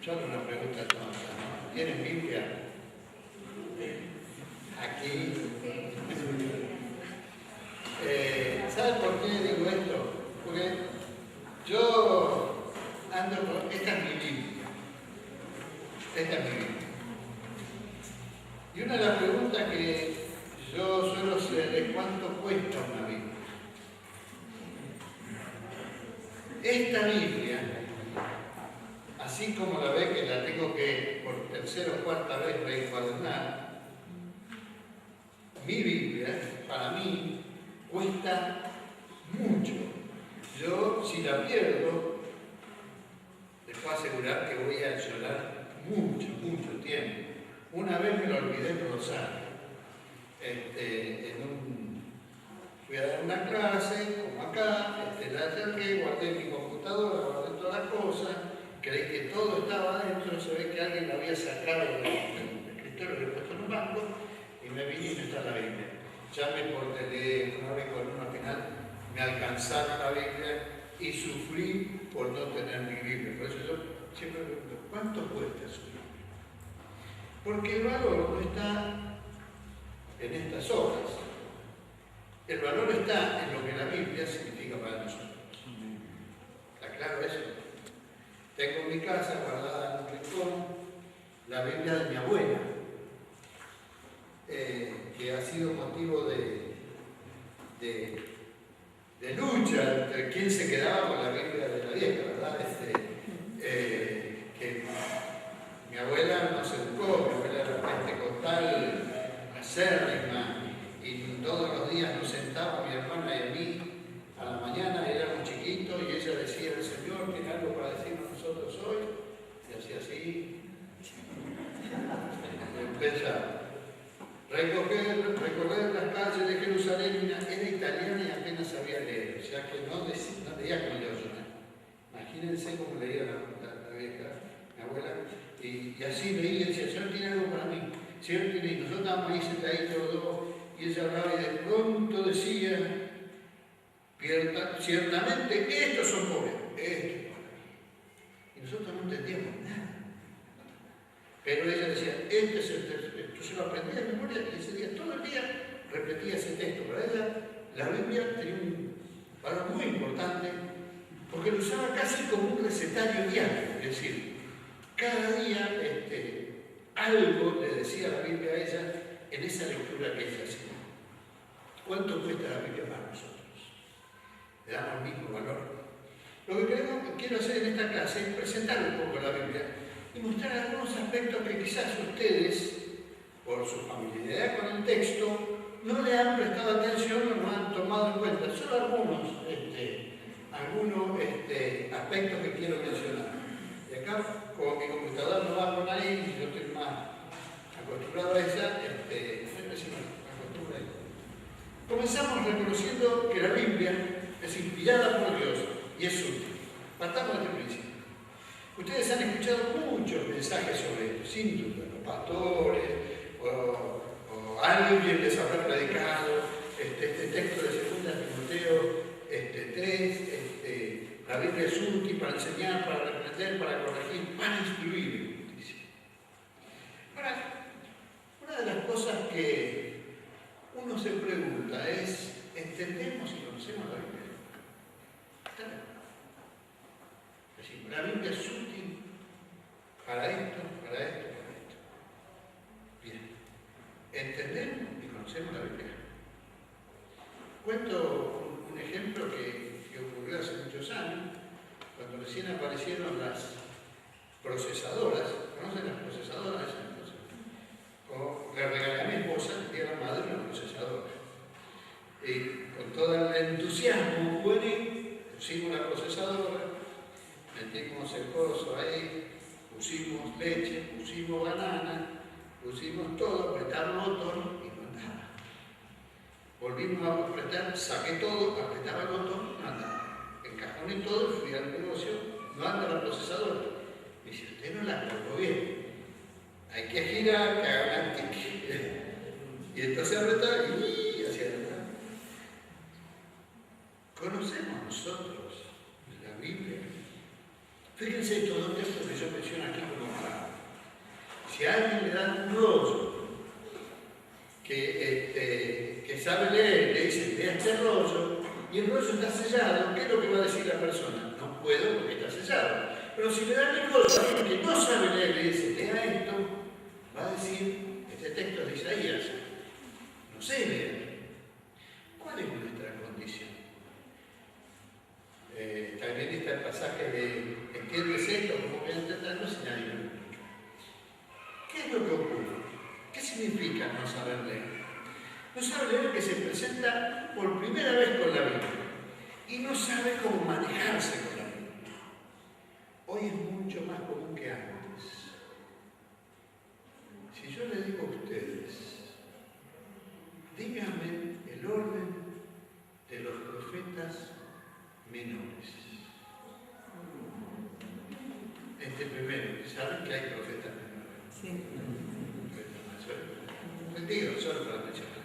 Yo hago una pregunta tonta, ¿no? ¿Tienen Biblia? Aquí. ¿Sabes por qué digo esto? Porque yo ando con... Esta es mi Biblia. Esta es mi Biblia. Y una de las preguntas que yo suelo hacer es ¿cuánto cuesta una Biblia? Esta Biblia, así como la ve que la tengo que por tercera o cuarta vez reencuadernar, mi Biblia, para mí, cuesta mucho. Yo, si la pierdo, les puedo asegurar que voy a llorar mucho, mucho tiempo. Una vez me lo olvidé en Rosario. Fui a dar una clase, como acá, la acerqué, guardé mi computadora, guardé todas las cosas, creí que todo estaba adentro, se ve que alguien lo había sacado del escritorio, lo había puesto en un banco, y me vine y no está la Biblia. Llamé por teléfono, hablé con uno, al final me alcanzaron la Biblia y sufrí por no tener mi Biblia. Por eso yo siempre pregunto, ¿cuánto cuesta su Biblia? Porque el valor no está en estas obras. El valor está en lo que la Biblia significa para nosotros. ¿Está claro eso? Tengo en mi casa guardada en un rincón la Biblia de mi abuela, que ha sido motivo de lucha entre quién se quedaba con la Biblia de la vieja, ¿verdad? Que mi abuela nos educó, mi abuela era pentecostal, acérrima, y todos los días nos sentaba mi hermana y a mí a la mañana, éramos chiquitos, y ella decía, el Señor tiene algo para decirnos nosotros hoy, y hacía así, y empezaba. Recorrer las calles de Jerusalén, era italiana y apenas sabía leer, o sea que no leía como yo. Imagínense cómo leía la vieja, mi abuela, y así leía y decía, Señor tiene algo para mí, Señor tiene, y nosotros estábamos ahí sentaditos los dos, y ella hablaba y de pronto decía, ciertamente estos son pobres, y nosotros no entendíamos nada. Pero ella decía, este es el texto, yo se lo aprendí de memoria y ese día, todo el día, repetía ese texto. Para ella, la Biblia tenía un valor muy importante porque lo usaba casi como un recetario diario. Es decir, cada día algo le decía la Biblia a ella en esa lectura que ella hacía. ¿Cuánto cuesta la Biblia para nosotros? Le damos el mismo valor. Lo que quiero hacer en esta clase es presentar un poco la Biblia y mostrar algunos aspectos que quizás ustedes, por su familiaridad con el texto, no le han prestado atención o no han tomado en cuenta. Solo algunos aspectos que quiero mencionar. Y acá, como mi computadora no va con ahí, y yo estoy más acostumbrado a ella, comenzamos reconociendo que la Biblia es inspirada por Dios y es útil. Partamos de este principio. Ustedes han escuchado muchos mensajes sobre esto, sin duda, los pastores o alguien les habrá predicado este texto de 2 Timoteo 3, la Biblia es útil para enseñar, para reprender, para corregir, para instruir en justicia. Ahora, una de las cosas que uno se pregunta es, ¿entendemos y conocemos la Biblia? Es decir, la Biblia es útil para esto, para esto, para esto. Bien, ¿entendemos y conocemos la Biblia? Cuento un ejemplo que ocurrió hace muchos años, cuando recién aparecieron las procesadoras. ¿Conocen las procesadoras? Le regalé a mi esposa, el día de la madre, una procesadora. Y con todo el entusiasmo juvenil, pusimos la procesadora, metimos el coso ahí, pusimos leche, pusimos banana, pusimos todo, apretar el botón y no andaba. Volvimos a apretar, saqué todo, apretaba el botón, no andaba. Encajoné todo y fui al negocio, no anda la procesadora. Me dice, usted no la colocó bien. Hay que girar, que haga tic. Y entonces apretaba y hacia adelante. ¿Conocemos nosotros la Biblia? Fíjense estos dos textos que yo menciono aquí como clave. Si a alguien le dan un rollo que sabe leer, le dicen, lea este rollo, y el rollo está sellado, ¿qué es lo que va a decir la persona? No puedo porque está sellado. Pero si le dan el rollo a alguien que no sabe leer, le dice, lea esto, va a decir, este texto es de Isaías, no sé leer. ¿Cuál es nuestra condición? También está el pasaje de, ¿entiendes esto? ¿Cómo voy a entenderlo si nadie me lo explica? ¿Qué es lo que ocurre? ¿Qué significa no saber leer? No sabe leer que se presenta por primera vez con la Biblia y no sabe cómo manejarse con la Biblia. Hoy es mucho más común que antes. Si yo les digo a ustedes, díganme el orden de los profetas menores. Este primero, ¿saben que hay profetas menores? Sí. Digo, solo para mencionar.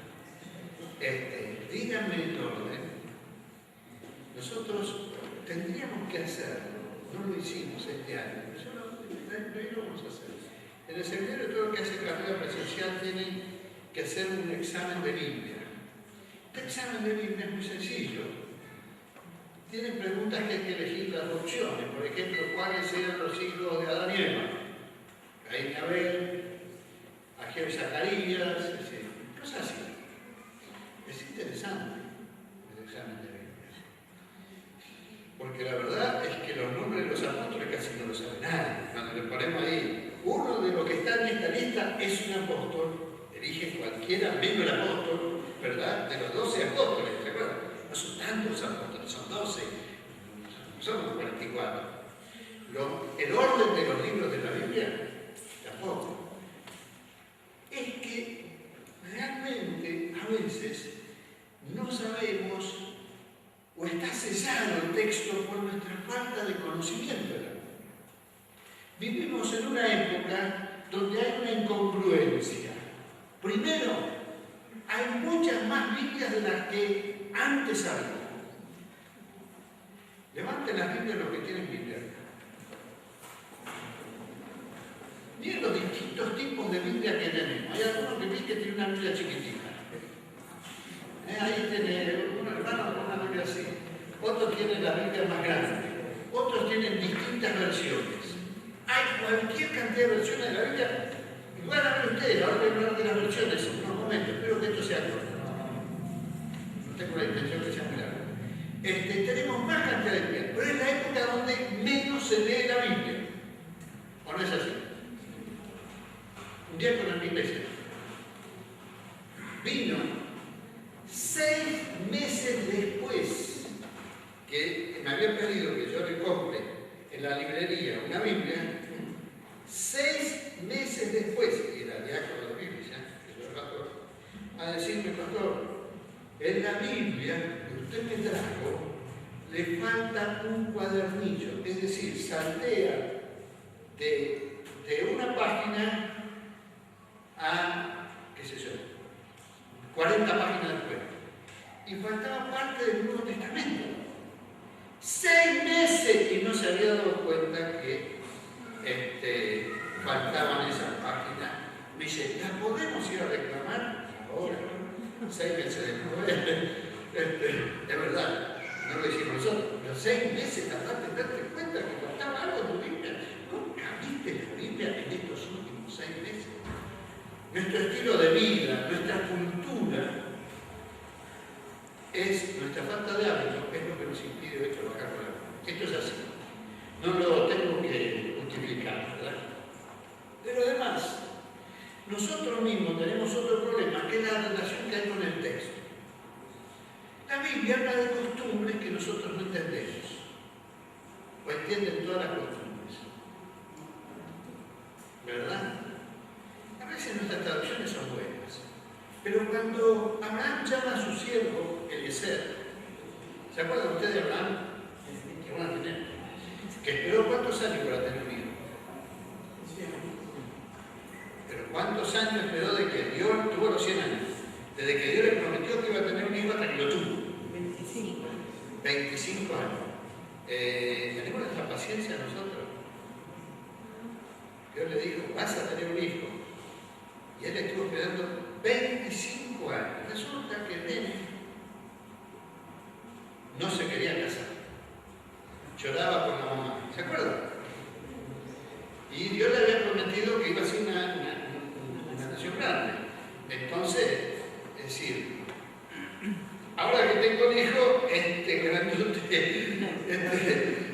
Díganme el orden. Nosotros tendríamos que hacerlo. No lo hicimos este año, pero lo vamos a hacer. En el seminario, todo el que hace carrera presencial tiene que hacer un examen de Biblia. Este examen de Biblia es muy sencillo. Tienen preguntas que hay que elegir las opciones. Por ejemplo, ¿cuáles eran los hijos de Adán y Eva? Caín y Abel, Ageo y Zacarías, etc. Cosas así. Es interesante el examen de Biblia. Porque la verdad es que los nombres de los apóstoles casi no lo sabe nadie. Cuando le ponemos ahí, uno de los que está en esta lista es un apóstol. Elige cualquiera, menos el apóstol, ¿verdad? De los 12 apóstoles, ¿se acuerdan? No son tantos apóstoles, son 12, son 44. El orden de los libros de la Biblia, tampoco. Es que realmente a veces no sabemos o está sellado el texto por nuestra falta de conocimiento. Vivimos en una época donde hay una incongruencia. Primero, hay muchas más Biblias de las que antes había. Levanten las Biblias los que tienen Biblia. Miren los distintos tipos de Biblia que tenemos. Hay algunos que vi que tienen una Biblia chiquitita. Ahí tiene un hermano con una Biblia así. Otros tienen la Biblia más grande. Otros tienen distintas versiones. Hay cualquier cantidad de versiones de la Biblia. Y van a ver ustedes, ahora voy a hablar de las versiones en unos momentos. Espero que esto sea corto. No tengo la intención que sea muy largo. Tenemos más cantidad de Biblia, pero es la época donde menos se lee la Biblia. ¿O no es así? Un día con la iglesia vino 6 meses después que me había pedido que yo le compre en la librería una Biblia. 6 meses después, y era diácono de Biblia, que yo era pastor, a decirme, pastor, en la Biblia que usted me trajo le falta un cuadernillo, es decir, saltea de una página a, qué sé yo, 40 páginas después. Y faltaba parte del Nuevo Testamento. 6 meses y no se había dado cuenta que faltaban esas páginas. Me dice, ¿las podemos ir a reclamar? Ahora, 6 meses después. Es verdad, no lo hicimos nosotros. Pero 6 meses tardaste en darte cuenta que faltaba algo en tu Biblia. ¿Nunca viste la Biblia en estos últimos 6 meses? Nuestro estilo de vida, nuestra cultura, nuestra falta de hábito es lo que nos impide hoy trabajar con la Biblia. Esto es así. No lo tengo que justificar, ¿verdad? Pero además, nosotros mismos tenemos otro problema, que es la relación que hay con el texto. La Biblia habla de costumbres que nosotros no entendemos, o entienden todas las costumbres. ¿Verdad? A veces nuestras traducciones son buenas, pero cuando Abraham llama a su siervo Eliezer, ¿se acuerdan ustedes de Abraham? Que van a tener. Que esperó ¿cuántos años para tener un hijo? Pero ¿cuántos años esperó de que Dios tuvo los 100 años? Desde que Dios le prometió que iba a tener un hijo hasta que lo tuvo. 25 años. ¿Tenemos nuestra paciencia nosotros? Dios le dijo, vas a tener un hijo. Y él estuvo esperando 25 años. Resulta que el nene no se quería casar. Lloraba por la mamá. ¿Se acuerdan? Y Dios le había prometido que iba a ser una nación grande. Entonces, es decir, ahora que tengo un hijo, grandote,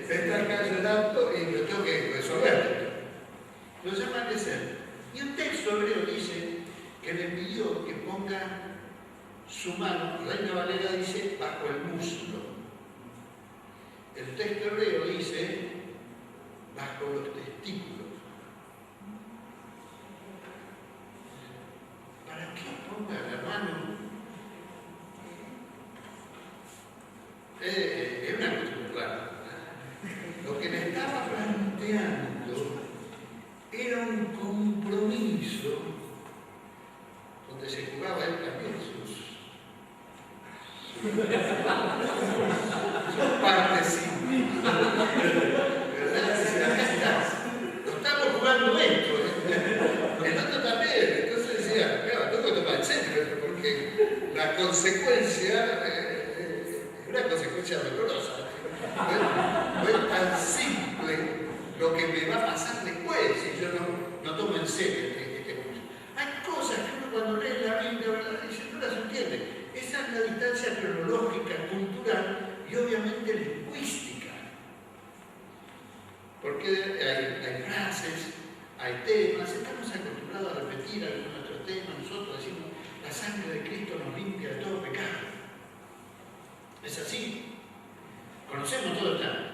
está acá llorando y lo tengo que resolver. Lo llaman de ser. Y un texto hebreo dice que le pidió que ponga su mano, Reina Valera dice, bajo el muslo. El texto hebreo dice, bajo los testículos. ¿Para qué ponga la mano? Es una cuestión rara. Lo que le estaba planteando era un compromiso donde se jugaba él también sus partes íntimas. ¿Verdad? Acá está. Lo estamos jugando esto. El otro también. Entonces decía, claro, tengo que tomar en serio, porque la consecuencia es una consecuencia dolorosa. No es tan simple lo que me va a pasar después si yo no tomo en serio este curso. Hay cosas que uno cuando lee la Biblia, ¿verdad?, dice, no las entiende. Esa es la distancia cronológica, cultural y obviamente lingüística. Porque hay frases, hay temas, estamos acostumbrados a repetir algunos de nuestros temas, nosotros decimos, la sangre de Cristo nos limpia de todo pecado. Es así. Conocemos todo el tema.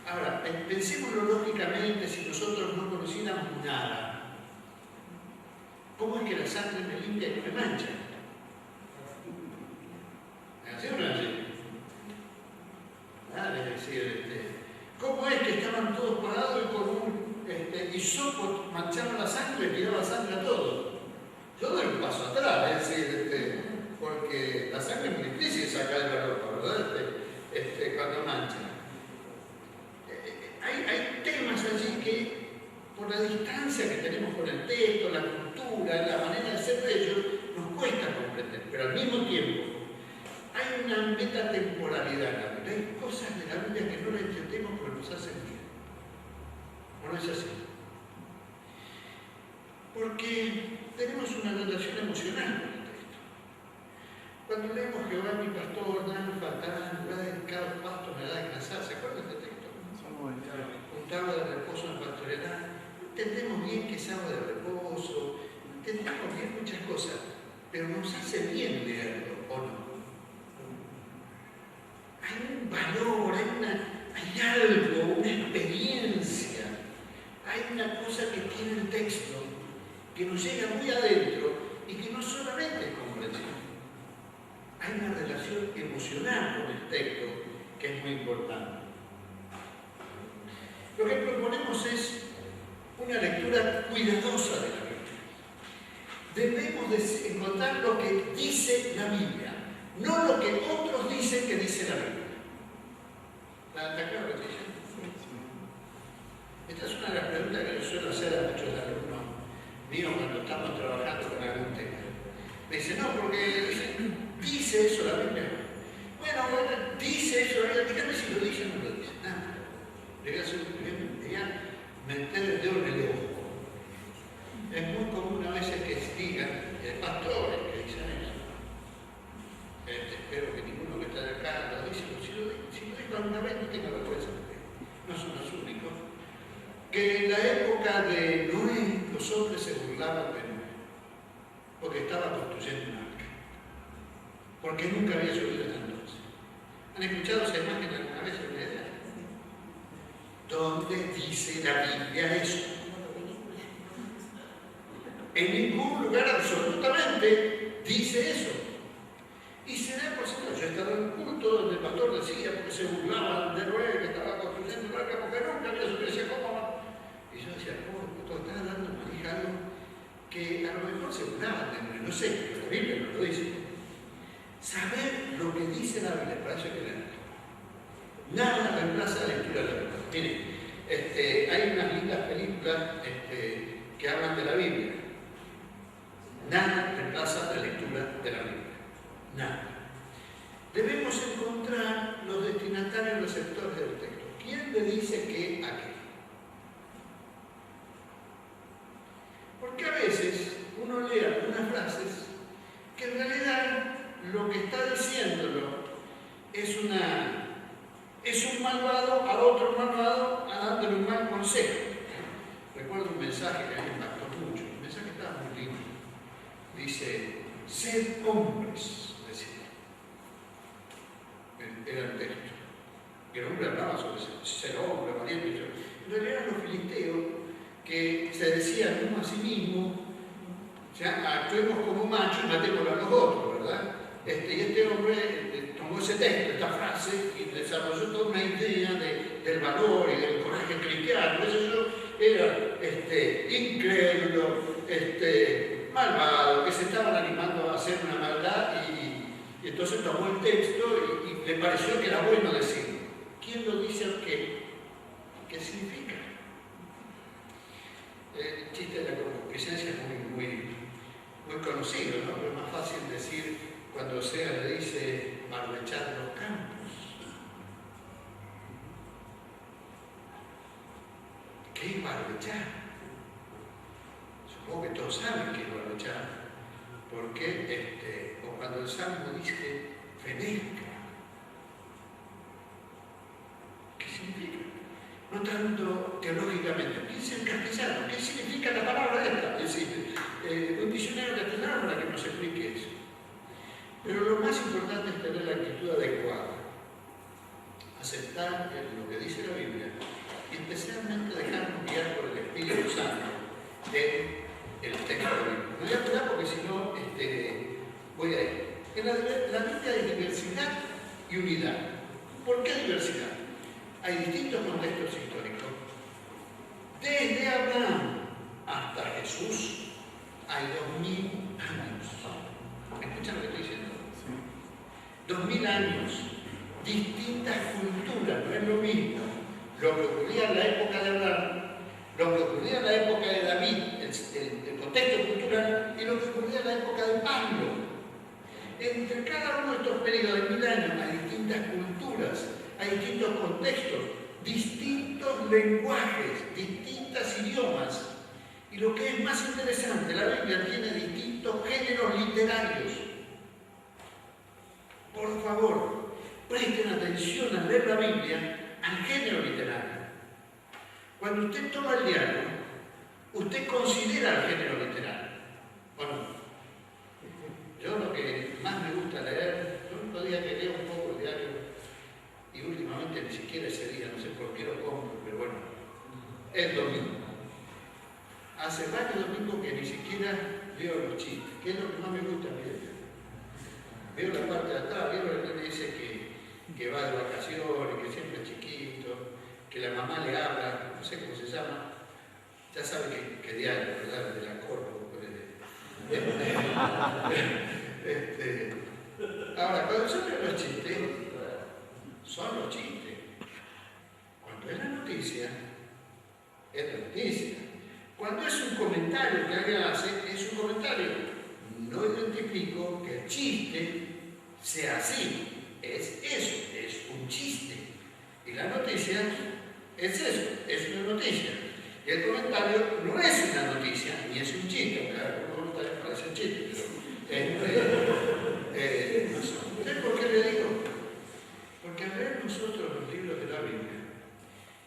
Ahora, pensémoslo lógicamente si nosotros no conociéramos nada. ¿Cómo es que la sangre me limpia y no me mancha? ¿Así o no es así? Es decir, ¿cómo es que estaban todos parados y con un hisopo mancharon la sangre y tiraba sangre a todos? Yo doy un paso atrás, es decir, porque la sangre es muy difícil sacar de la ropa, ¿verdad? Cuando mancha. Hay temas allí que, por la distancia que tenemos con el texto, la cultura, la manera de ser de ellos, nos cuesta comprender. Pero al mismo tiempo, hay una metatemporalidad en la Biblia. Hay cosas de la Biblia que no las entendemos porque nos hacen bien. ¿O no es así? Porque tenemos una relación emocional con el texto. Cuando leemos Jehová es mi pastor, nada me faltará, lugar de cada pasto me da de descansar. ¿Se acuerdan de este texto? Juntaba de reposo en pastorear. Entendemos bien que es agua de reposo, entendemos bien muchas cosas, pero nos hace bien leerlo, ¿o no? Hay un valor, hay algo, una experiencia, hay una cosa que tiene el texto que nos llega muy adentro y que no solamente es comprensión. Hay una relación emocional con el texto que es muy importante. Lo que proponemos es una lectura cuidadosa de la Biblia. Debemos encontrar lo que dice la Biblia, no lo que otros dicen que dice la Biblia. ¿Está claro lo que estoy diciendo? Esta es una de las preguntas que yo suelo hacer a muchos alumnos míos cuando estamos trabajando con algún tema. Me dicen, no, porque dice eso la Biblia. Bueno, dice eso la Biblia. Dígame si lo dice o no lo dice. Nada. Le voy a meter el dedo en el ojo. Es muy común a veces que digan, pastores que dicen eso. Espero que ninguno que está acá lo dice, pero si lo dijo alguna vez no tenga vergüenza, no son los únicos. Que en la época de Noé los hombres se burlaban de Noé, porque estaba construyendo un arca, porque nunca había llovido hasta entonces. ¿Han escuchado esa imagen alguna vez en la idea? ¿Dónde dice la Biblia eso? En ningún lugar absolutamente dice eso. Y se da por sentado. Yo estaba en un culto donde el pastor decía, porque se burlaban de Noé, que estaba construyendo un arca, porque nunca había subido ese cómo. Y yo decía, ¿cómo el pastor está dando? Me dije algo que a lo mejor se burlaban de Noé, no sé, pero la Biblia no lo dice. Saber lo que dice la Biblia, para eso hay que leerla. Nada reemplaza la lectura de la Biblia. Miren, Hay unas lindas películas que hablan de la Biblia. Nada reemplaza la lectura de la Biblia. Nada. Debemos encontrar los destinatarios receptores del texto. ¿Quién le dice qué a qué? Porque a veces uno lee algunas frases que en realidad lo que está diciéndolo es un malvado a otro malvado dándole un mal consejo. Recuerdo un mensaje que a mí me impactó mucho. El mensaje estaba muy lindo. Dice, sed hombres, decía. Era el texto. Y el hombre hablaba sobre ser hombre, valiente. En realidad eran los filisteos que se decían uno a sí mismo, o sea, actuemos como machos y matemos a los otros, ¿verdad? Y este hombre tomó ese texto, esta frase, y desarrolló toda una idea del valor y del coraje cristiano. Eso era incrédulo, malvado, que se estaban animando a hacer una maldad, y entonces tomó el texto y le pareció que era bueno decirlo. ¿Quién lo dice o qué? ¿Qué significa? El chiste de la concupiscencia es muy conocido, ¿no? Pero es más fácil decir cuando Osea le dice barbechar los campos. ¿Qué es barbechar? Supongo que todos saben qué es barbechar, porque o cuando el Salmo dice fenezca, ¿qué significa? No tanto teológicamente, dice en castellano, ¿qué significa la palabra esta? Es decir, un diccionario castellano para que nos explique eso. Pero lo más importante es tener la actitud adecuada, aceptar lo que dice la Biblia y especialmente dejarnos guiar por el Espíritu Santo del texto bíblico. Me voy a apurar porque si no voy a ir. En la Biblia hay diversidad y unidad. ¿Por qué diversidad? Hay distintos contextos históricos. Desde Abraham hasta Jesús hay 2000 años. ¿Escuchan lo que estoy diciendo? 2000 años, distintas culturas, no es lo mismo lo que ocurría en la época de Abraham, lo que ocurría en la época de David, el contexto cultural, y lo que ocurría en la época de Pablo. Entre cada uno de estos periodos de 1000 años hay distintas culturas, hay distintos contextos, distintos lenguajes, distintos idiomas. Y lo que es más interesante, la Biblia tiene distintos géneros literarios. Por favor, presten atención al leer la Biblia al género literario. Cuando usted toma el diario, usted considera el género literario, ¿o no? Yo lo que más me gusta leer, yo el otro día que leo un poco el diario, y últimamente ni siquiera ese día, no sé por qué lo compro, pero bueno, el domingo. Hace varios domingos que ni siquiera veo los chistes, que es lo que más me gusta leer. Veo la parte de atrás, veo lo que dice que va de vacaciones, que siempre es chiquito, que la mamá le habla, no sé cómo se llama, ya sabe que diario, ¿verdad? De la corpo. Ahora, cuando son los chistes, son los chistes. Cuando es la noticia, es la noticia. Cuando es un comentario que alguien hace, es un comentario. No identifico que el chiste sea así. Es eso, es un chiste. Y la noticia es eso, es una noticia. Y el comentario no es una noticia, ni es un chiste. Claro, un comentario parece un chiste, pero no sé. ¿Ustedes por qué le digo? Porque al leer nosotros los libros de la Biblia,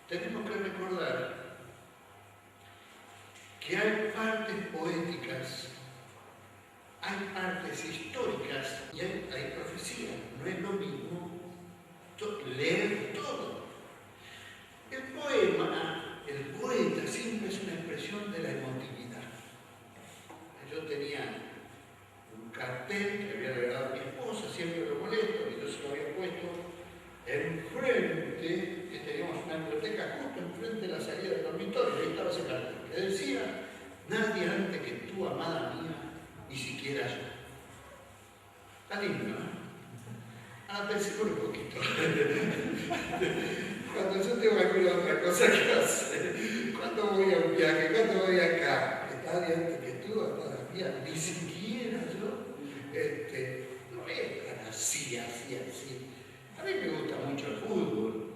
tenemos que recordar que hay partes poéticas, hay partes históricas y hay profecía. No es lo mismo leer todo. El poema, el poeta siempre es una expresión de la emotividad. Yo tenía un cartel que había regalado a mi esposa, siempre lo molesto, y yo se lo había puesto enfrente, que teníamos una biblioteca justo enfrente de la salida del dormitorio, ahí estaba ese cartel, que decía: nadie antes que tú, amada mía, ni siquiera yo. Está lindo, ¿no? Pensé por un poquito. Cuando yo tengo alguna otra cosa que hacer, cuando voy a un viaje, cuando voy acá, está de antes que tú, todavía, ni siquiera yo, no voy a estar así. A mí me gusta mucho el fútbol,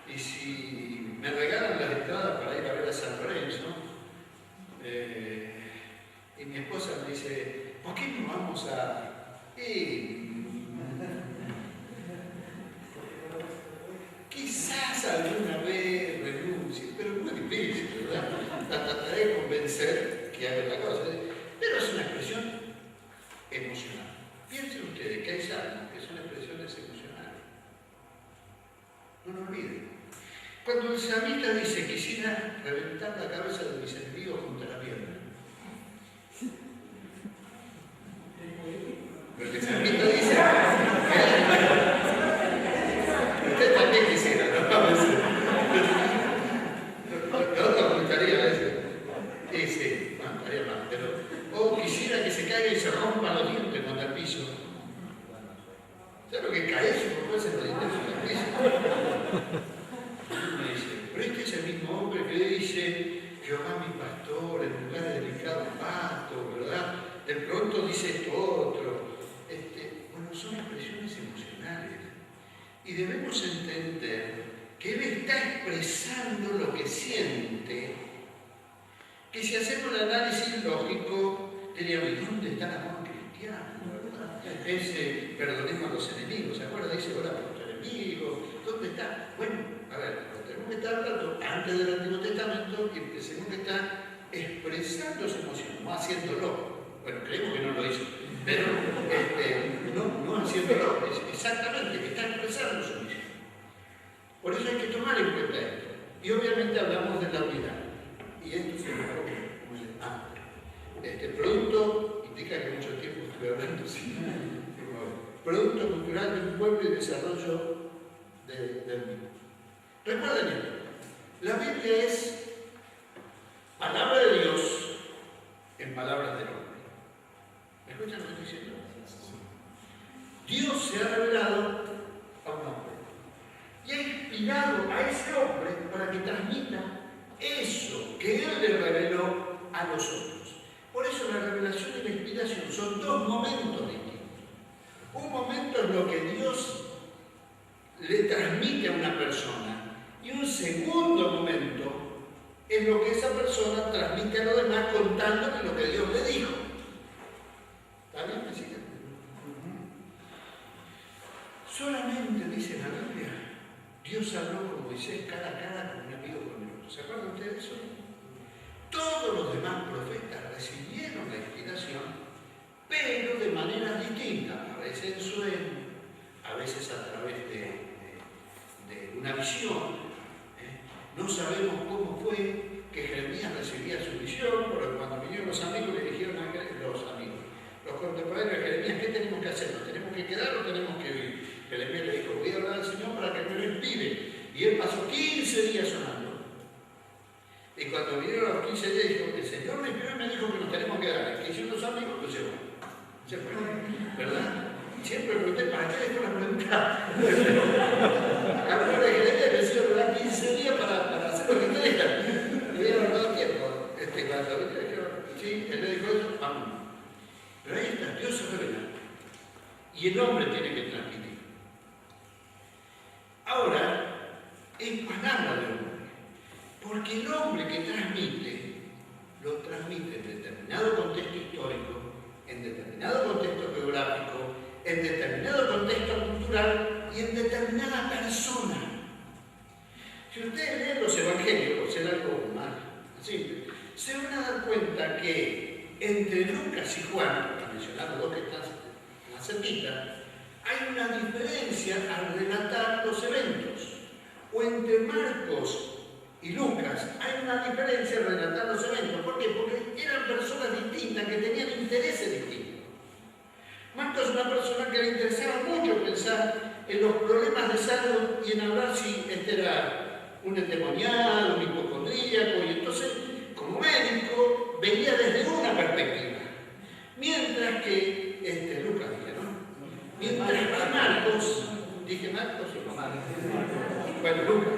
y si me regalan las entradas para ir a ver a San Lorenzo, y mi esposa me dice, ¿por qué no vamos a...? Quizás alguna vez renuncie, pero es muy difícil, ¿verdad? La trataré de convencer que haga la cosa. Pero es una expresión emocional. Piensen ustedes que hay salmos que son expresiones emocionales. No lo olviden. Cuando el salmista dice, quisiera reventar la cabeza de mis enemigos contra la pierna. Pero el salmista dice, usted también quisiera, ¿no? No me gustaría eso. Sí, no, estaría mal, pero... O quisiera que se caiga y se rompa los dientes contra el piso. ¿Sabes lo que cae eso? No puede ser los dientes contra el piso. Me dice, pero este es el mismo hombre que dice, Jehová mi pastor, en lugar de delicado pasto, ¿verdad? De pronto dice esto otro. Bueno, son expresiones emocionales. Y debemos entender que él está expresando lo que siente, que si hacemos el análisis lógico, diríamos, ¿dónde está el amor cristiano? ¿Verdad? Perdonemos a los enemigos, ¿se acuerdan? Dice, ora por tus enemigos, ¿dónde está? Bueno, a ver, tenemos que estar hablando antes del Antiguo Testamento y empecemos que está expresando su emoción, no haciéndolo. Bueno, creemos que no lo hizo, pero no haciéndolo, exactamente, que está expresando su emoción. Por eso hay que tomar en cuenta esto. Y obviamente hablamos de la unidad. Y esto se lo hago muy amplio. Producto, indica que mucho tiempo estuve hablando, sí. Producto cultural de un pueblo y desarrollo del mismo. Recuerden esto, la Biblia es palabra de Dios en palabras del hombre. ¿Me escuchan lo que estoy diciendo? Dios se ha revelado a un hombre y ha inspirado a ese hombre para que transmita eso que Él le reveló a los otros. Por eso la revelación y la inspiración son dos momentos distintos. Un momento es lo que Dios le transmite a una persona y un segundo momento es lo que esa persona transmite a los demás contándole lo que Dios le dijo. ¿Está bien? ¿Me siguen? Solamente, dice la Biblia, Dios habló con Moisés cara a cara con un amigo con el otro. ¿Se acuerdan ustedes de eso? Todos los demás profetas recibieron la inspiración, pero de maneras distintas, a veces en sueño, a veces a través de una visión. No sabemos cómo fue que Jeremías recibía su visión, pero cuando vinieron los amigos le dijeron a los contemporáneos de Jeremías, ¿qué tenemos que hacer? ¿Nos tenemos que quedar o tenemos que ir? Jeremías le dijo, voy a hablar al Señor para que me lo inspire. Y él pasó 15 días sonando. Y cuando vinieron los 15 días, dijo, el Señor me inspiró y me dijo que nos tenemos que dar. ¿Qué hicieron los amigos? Lo llevó. Se fue, ¿verdad? Y siempre pregunté, ¿para qué dejó la pregunta? Ahora de Jeremías le hicieron dar 15 días para hacer lo que querían. Le hubieran dado tiempo. Cuando le dijeron, sí, él le dijo eso, vamos. Pero ahí está, Dios se revela. Y el hombre tiene que transmitir. Ahora, es palabra del hombre. Porque el hombre que transmite, lo transmite en determinado contexto histórico, en determinado contexto geográfico, en determinado contexto cultural y en determinada persona. Si ustedes leen los evangelios, por ser algo más simple, se van a dar cuenta que entre Lucas y Juan, para mencionar los dos que están más cerquita, hay una diferencia al relatar los eventos. O entre Marcos y Lucas hay una diferencia al relatar los eventos. ¿Por qué? Porque eran personas distintas que tenían intereses distintos. Marcos es una persona que le interesaba mucho pensar en los problemas de salud y en hablar si este era un endemoniado, un hipocondríaco, y entonces, como médico, veía desde una perspectiva. Mientras que Lucas, ¿no? Mientras que Marcos ¿Dije Marcos o no? Bueno, Lucas.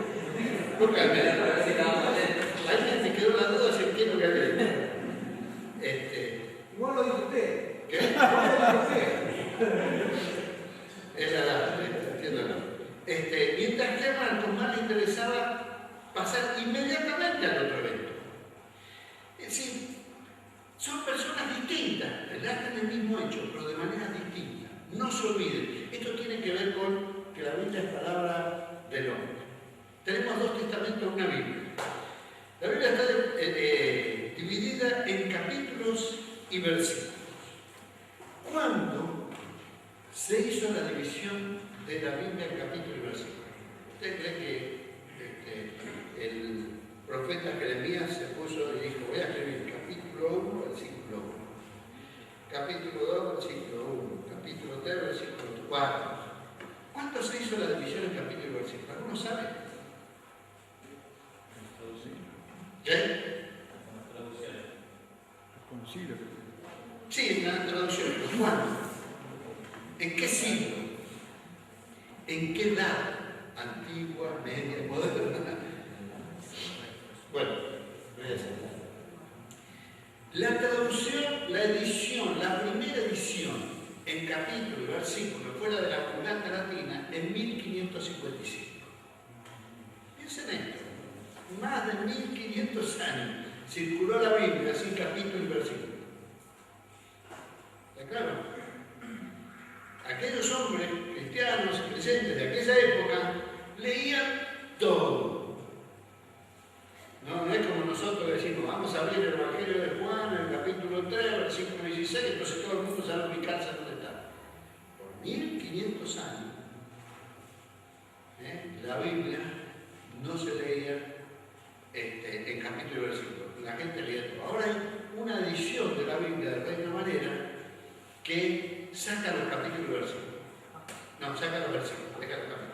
Lucas, alguien me quedó la duda si quiero que hable. Igual lo dijo usted. ¿Qué? Igual lo dijo usted. Es la edad, entiendo. Mientras que a Marcos más le interesaba pasar inmediatamente al otro evento. Es decir, son personas distintas, relatan el mismo hecho, pero de manera distinta. No se olviden, esto tiene que ver con que la Biblia es palabra del hombre. Tenemos dos testamentos, una Biblia. La Biblia está dividida en capítulos y versículos. ¿Cuándo se hizo la división de la Biblia en capítulos y versículos? ¿Usted cree que el profeta Jeremías se puso y dijo, voy a escribir capítulo 1, versículo 1, capítulo 2, versículo 1, capítulo 3, versículo 4? ¿Cuándo se hizo la división en capítulo y versículo? ¿Alguno sabe? ¿Qué? Sí, en la traducción. ¿Cuándo? ¿En qué siglo? ¿En qué edad? Antigua, media, moderna. Bueno, voy a decir. La traducción, la edición, la primera edición en capítulo y versículo fue la de la Vulgata Latina en 1555. Piensen esto, más de 1500 años circuló la Biblia sin capítulo y versículo. ¿Está claro? Aquellos hombres cristianos y creyentes de aquella época leían todo. No es como nosotros decimos, vamos a abrir el Evangelio de Juan, el capítulo 3, versículo 16, entonces todo el mundo sabe ubicarse dónde está. Por 1500 años, la Biblia no se leía en capítulo y versículo. La gente leía todo. Ahora hay una edición de la Biblia de Reina Valera que saca los capítulos y versículos. No, saca los versículos, deja los capítulos.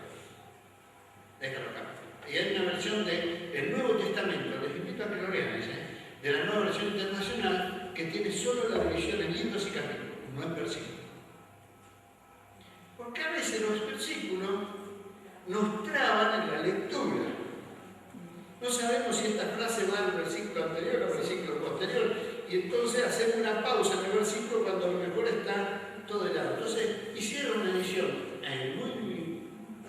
Y hay una versión del Nuevo Testamento, les invito a que lo lean, de la nueva versión internacional, que tiene solo la división en libros y capítulos, no en versículos. Porque a veces los versículos nos traban en la lectura. No sabemos si esta frase va al versículo anterior o al versículo posterior, y entonces hacemos una pausa en el versículo cuando a lo mejor está todo de lado. Entonces hicieron una edición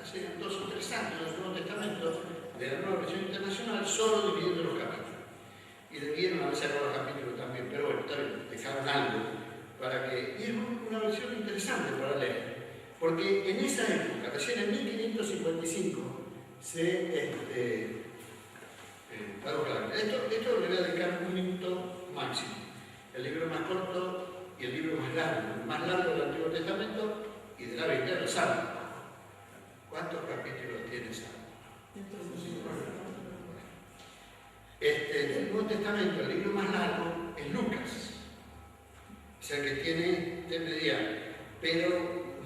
hace 2 o 3 años del Nuevo Testamento de la nueva versión internacional, solo dividiendo los capítulos. Y debieron haber sacado los capítulos también, pero bueno, está bien, dejaron algo para que. Y es una versión interesante para leer, porque en esa época, recién en 1555, se esto le voy a dedicar 1 minuto máximo. El libro más corto y el libro más largo. El más largo del Antiguo Testamento y de la Biblia, los Salmos. ¿Cuántos capítulos tiene Salmos? El Nuevo Testamento, el libro más largo, es Lucas. O sea que tiene, usted me dirá, pero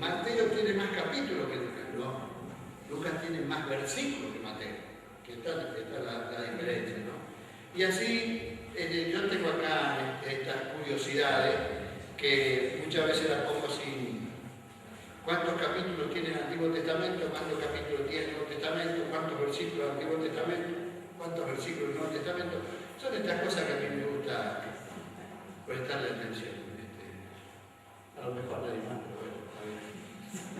Mateo tiene más capítulos que Lucas. No, Lucas tiene más versículos que Mateo. Que está la diferencia, ¿no? Y así, yo tengo acá estas curiosidades que muchas veces las pongo sin. ¿Cuántos capítulos tiene el Antiguo Testamento? ¿Cuántos capítulos tiene el Nuevo Testamento? ¿Cuántos versículos del Antiguo Testamento? ¿Cuántos versículos del Nuevo Testamento? Son estas cosas que a mí me gusta prestarle atención. A lo mejor nadie más, pero bueno, está bien.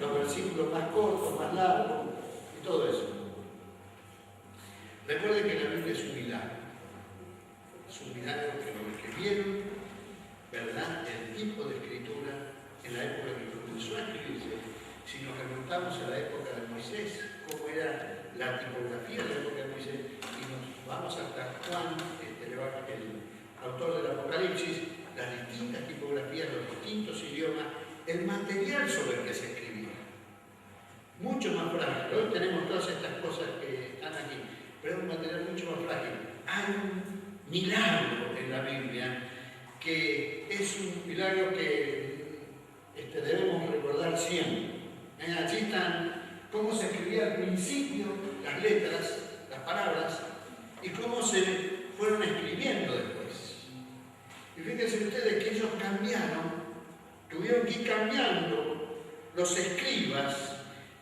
Los versículos más cortos, más largos y todo eso. Recuerden que la Biblia es un milagro. Es un milagro que lo escribieron, ¿verdad?, el tipo de escritura en la época que comenzó a escribirse. Si nos remontamos a la época de Moisés, cómo era la tipografía de la época de Moisés, y nos vamos hasta Juan, el autor del Apocalipsis, las distintas tipografías, los distintos idiomas, el material sobre el que se escribía. Mucho más frágil. Hoy tenemos todas estas cosas que están aquí, pero es un material mucho más frágil. Hay un milagro en la Biblia que es un milagro que debemos recordar siempre. Allí están cómo se escribía al principio las letras, las palabras, y cómo se fueron escribiendo después. Y fíjense ustedes que ellos cambiaron, tuvieron que ir cambiando los escribas,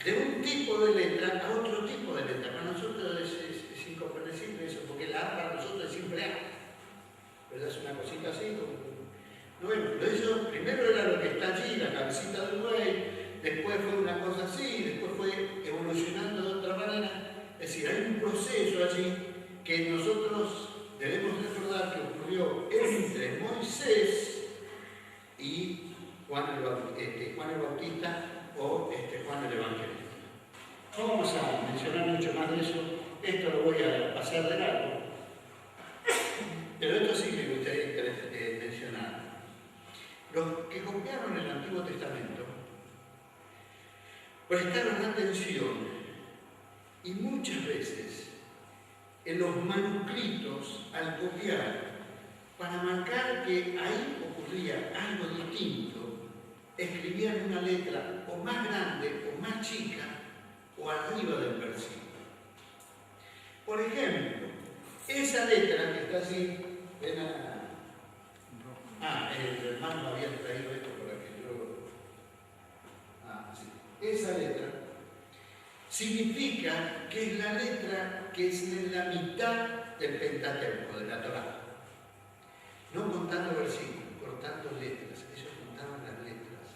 de un tipo de letra a otro tipo de letra. Para nosotros es incomprensible eso, porque la A para nosotros es siempre A. ¿Verdad? Es una cosita así. Bueno, pero eso primero era lo que está allí, la cabecita del buey, después fue una cosa así, después fue evolucionando de otra manera. Es decir, hay un proceso allí que nosotros debemos recordar que ocurrió entre Moisés y Juan el Bautista o Juan el Evangelista. No vamos a mencionar mucho más de eso, esto lo voy a pasar de largo, pero esto sí me gustaría mencionar. Los que copiaron el Antiguo Testamento prestaron atención y muchas veces en los manuscritos, al copiar, para marcar que ahí ocurría algo distinto, escribían una letra o más grande o más chica o arriba del versículo. Por ejemplo, esa letra que está así, ven el hermano había traído esto para que yo... sí. Esa letra significa que es la letra que es en la mitad del Pentateuco, de la Torá. No contando versículos, contando letras. Ellos contaban las letras.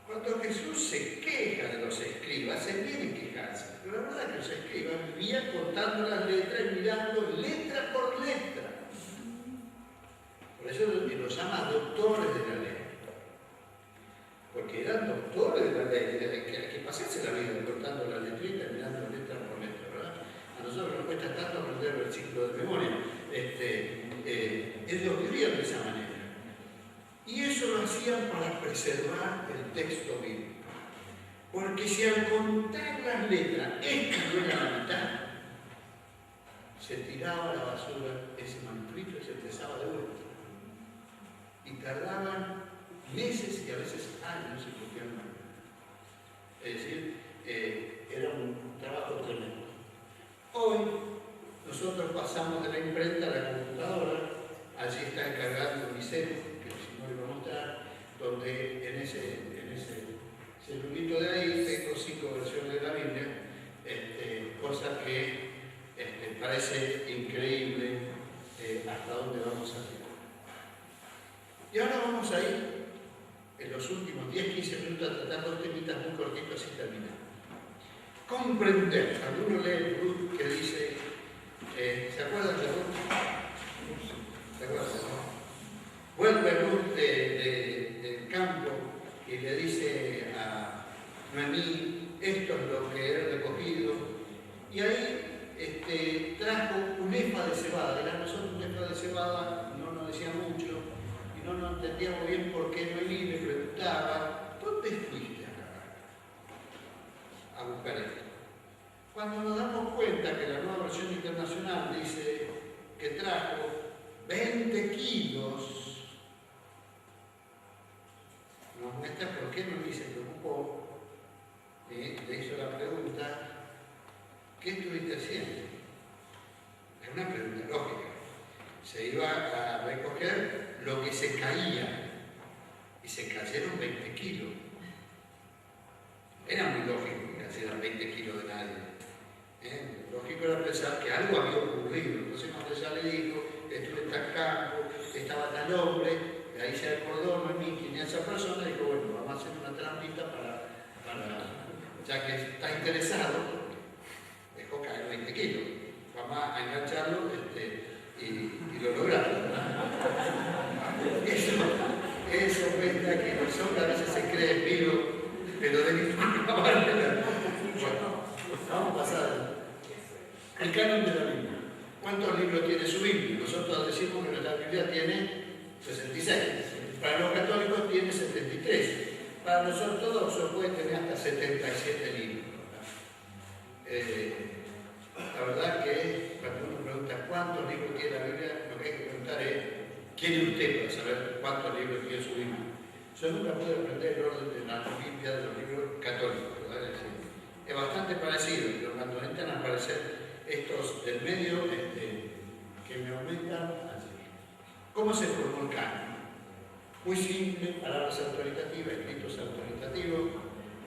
Cuando Jesús se queja de los escribas, se viene a quejarse. Pero la verdad es que los escribas vivían contando las letras y mirando letra por letra. Por eso los llama doctores de la ley. Porque eran doctores de la ley, hay que pasarse la vida cortando las letritas, mirando letra por letra, ¿verdad? A nosotros nos cuesta tanto aprender el versículo de memoria. Ellos vivían de esa manera. Y eso lo hacían para preservar el texto bíblico. Porque si al contar las letras, esta no era la mitad, se tiraba a la basura ese manuscrito y se empezaba de vuelta. Y tardaban meses y a veces años en copiar una letra. Es decir, era un trabajo tremendo. Hoy nosotros pasamos de la imprenta a la computadora, allí está encargado Unicef, que si no le voy a mostrar, donde en ese celulito de ahí tengo 5 versiones de la Biblia, cosa que parece increíble hasta dónde vamos a llegar. Y ahora vamos a ir en los últimos 10-15 minutos a tratar dos temitas muy cortitos y terminar. Comprender. Alguno lee Ruth que dice, ¿se acuerdan de Ruth? ¿Se acuerdan, no? Vuelve Ruth del campo y le dice a Noemí, esto es lo que he recogido. Y ahí trajo un efa de cebada. Era nosotros un efa de cebada, no nos decía mucho. No entendíamos bien por qué Noemí le preguntaba, ¿dónde fuiste a buscar esto? Cuando nos damos cuenta que la nueva versión internacional dice que trajo 20 kilos, nos muestra por qué Noemí se preocupó, le hizo la pregunta, ¿qué estuviste haciendo? Es una pregunta lógica. Se iba a recoger lo que se caía y se cayeron 20 kilos. Era muy lógico que cayeran 20 kilos de nadie. Lógico era pensar que algo había ocurrido. Entonces cuando ella le dijo, estuve en tal campo, estaba tal hombre, de ahí se acordó Noemí quién era esa persona, y dijo, bueno, vamos a hacer una trampita para ya que está interesado, dejó caer 20 kilos. Vamos a engancharlo y lo lograron, ¿verdad? Eso muestra que el hombre a veces se cree vivo, pero de ninguna manera. Bueno, vamos a pasar el canon de la Biblia. ¿Cuántos libros tiene su Biblia? Nosotros decimos que nuestra Biblia tiene 66. Para los católicos tiene 73. Para los ortodoxos puede tener hasta 77 libros. La verdad que cuando uno pregunta cuántos libros tiene la Biblia, lo que hay que preguntar es ¿quién es usted para saber cuántos libros tiene su Biblia? Yo nunca pude aprender el orden de la Biblia de los libros católicos, ¿verdad? Es bastante parecido, pero cuando entran a aparecer estos del medio que me aumentan así. ¿Cómo se formó el canon? Muy simple, palabras autoritativas, escritos autoritativos,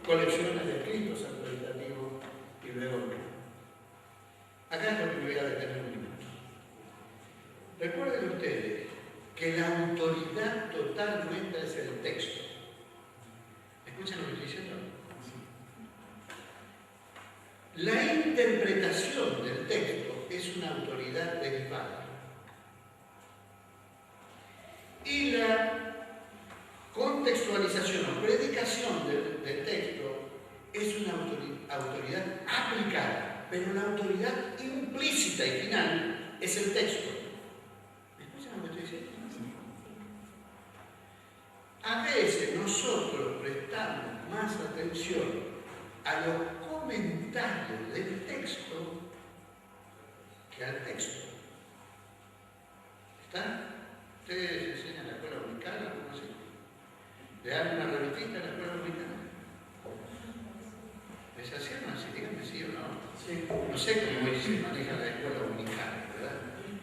colecciones de escritos acreditativos y luego no. Acá es lo que me voy a detener un minuto. Recuerden ustedes que la autoridad total nuestra es el texto. ¿Escuchan lo que estoy diciendo? La interpretación del texto es una autoridad derivada. Y la contextualización o predicación del texto es una autoridad aplicada, pero la autoridad implícita y final es el texto. ¿Me escuchan lo que estoy diciendo? A veces nosotros prestamos más atención a los comentarios del texto que al texto. ¿Está? ¿Ustedes enseñan en la escuela dominical o algo así? ¿Le dan una revistita en la escuela dominical? ¿Es así o no así? Díganme sí o no. Sí. No sé cómo se maneja la escuela dominical, ¿verdad?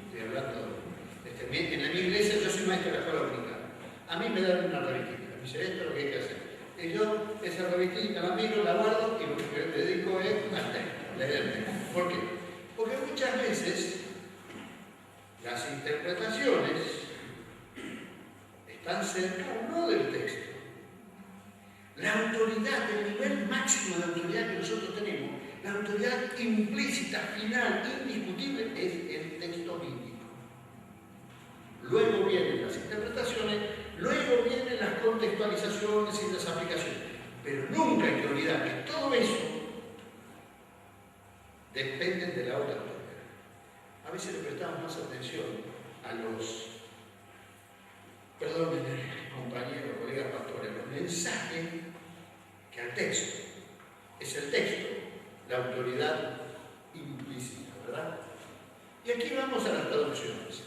Estoy hablando. En mi iglesia yo soy maestro de la escuela dominical. A mí me dan una revistita. Me dice, esto es lo que hay que hacer. Y yo esa revistita la miro, la guardo y lo que me dedico es a leer. ¿Por qué? Porque muchas veces las interpretaciones están cerca o no del texto. La autoridad, el nivel máximo de autoridad que nosotros tenemos, la autoridad implícita, final, indiscutible, es el texto bíblico. Luego vienen las interpretaciones, luego vienen las contextualizaciones y las aplicaciones. Pero nunca hay que olvidar que todo eso depende de la otra autoridad. A veces le prestamos más atención a los, compañeros, colegas pastores, a los mensajes que al texto. Es el texto, la autoridad implícita, ¿verdad? Y aquí vamos a las traducciones.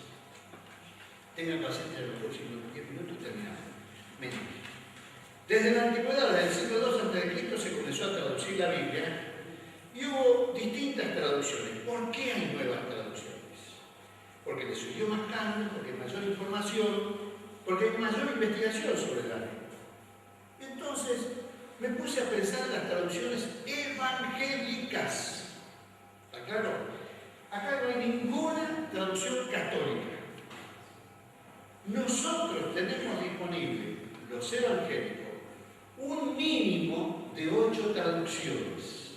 Tengan paciencia en los próximos 10 minutos y terminamos. Miren. Desde la antigüedad, desde el siglo II a.C., se comenzó a traducir la Biblia y hubo distintas traducciones. ¿Por qué hay nuevas traducciones? Porque los idiomas cambian, porque hay mayor información, porque hay mayor investigación sobre la Biblia. Entonces, me puse a pensar en las traducciones evangélicas. ¿Está claro? Acá no hay ninguna traducción católica. Nosotros tenemos disponible, los evangélicos, un mínimo de 8 traducciones.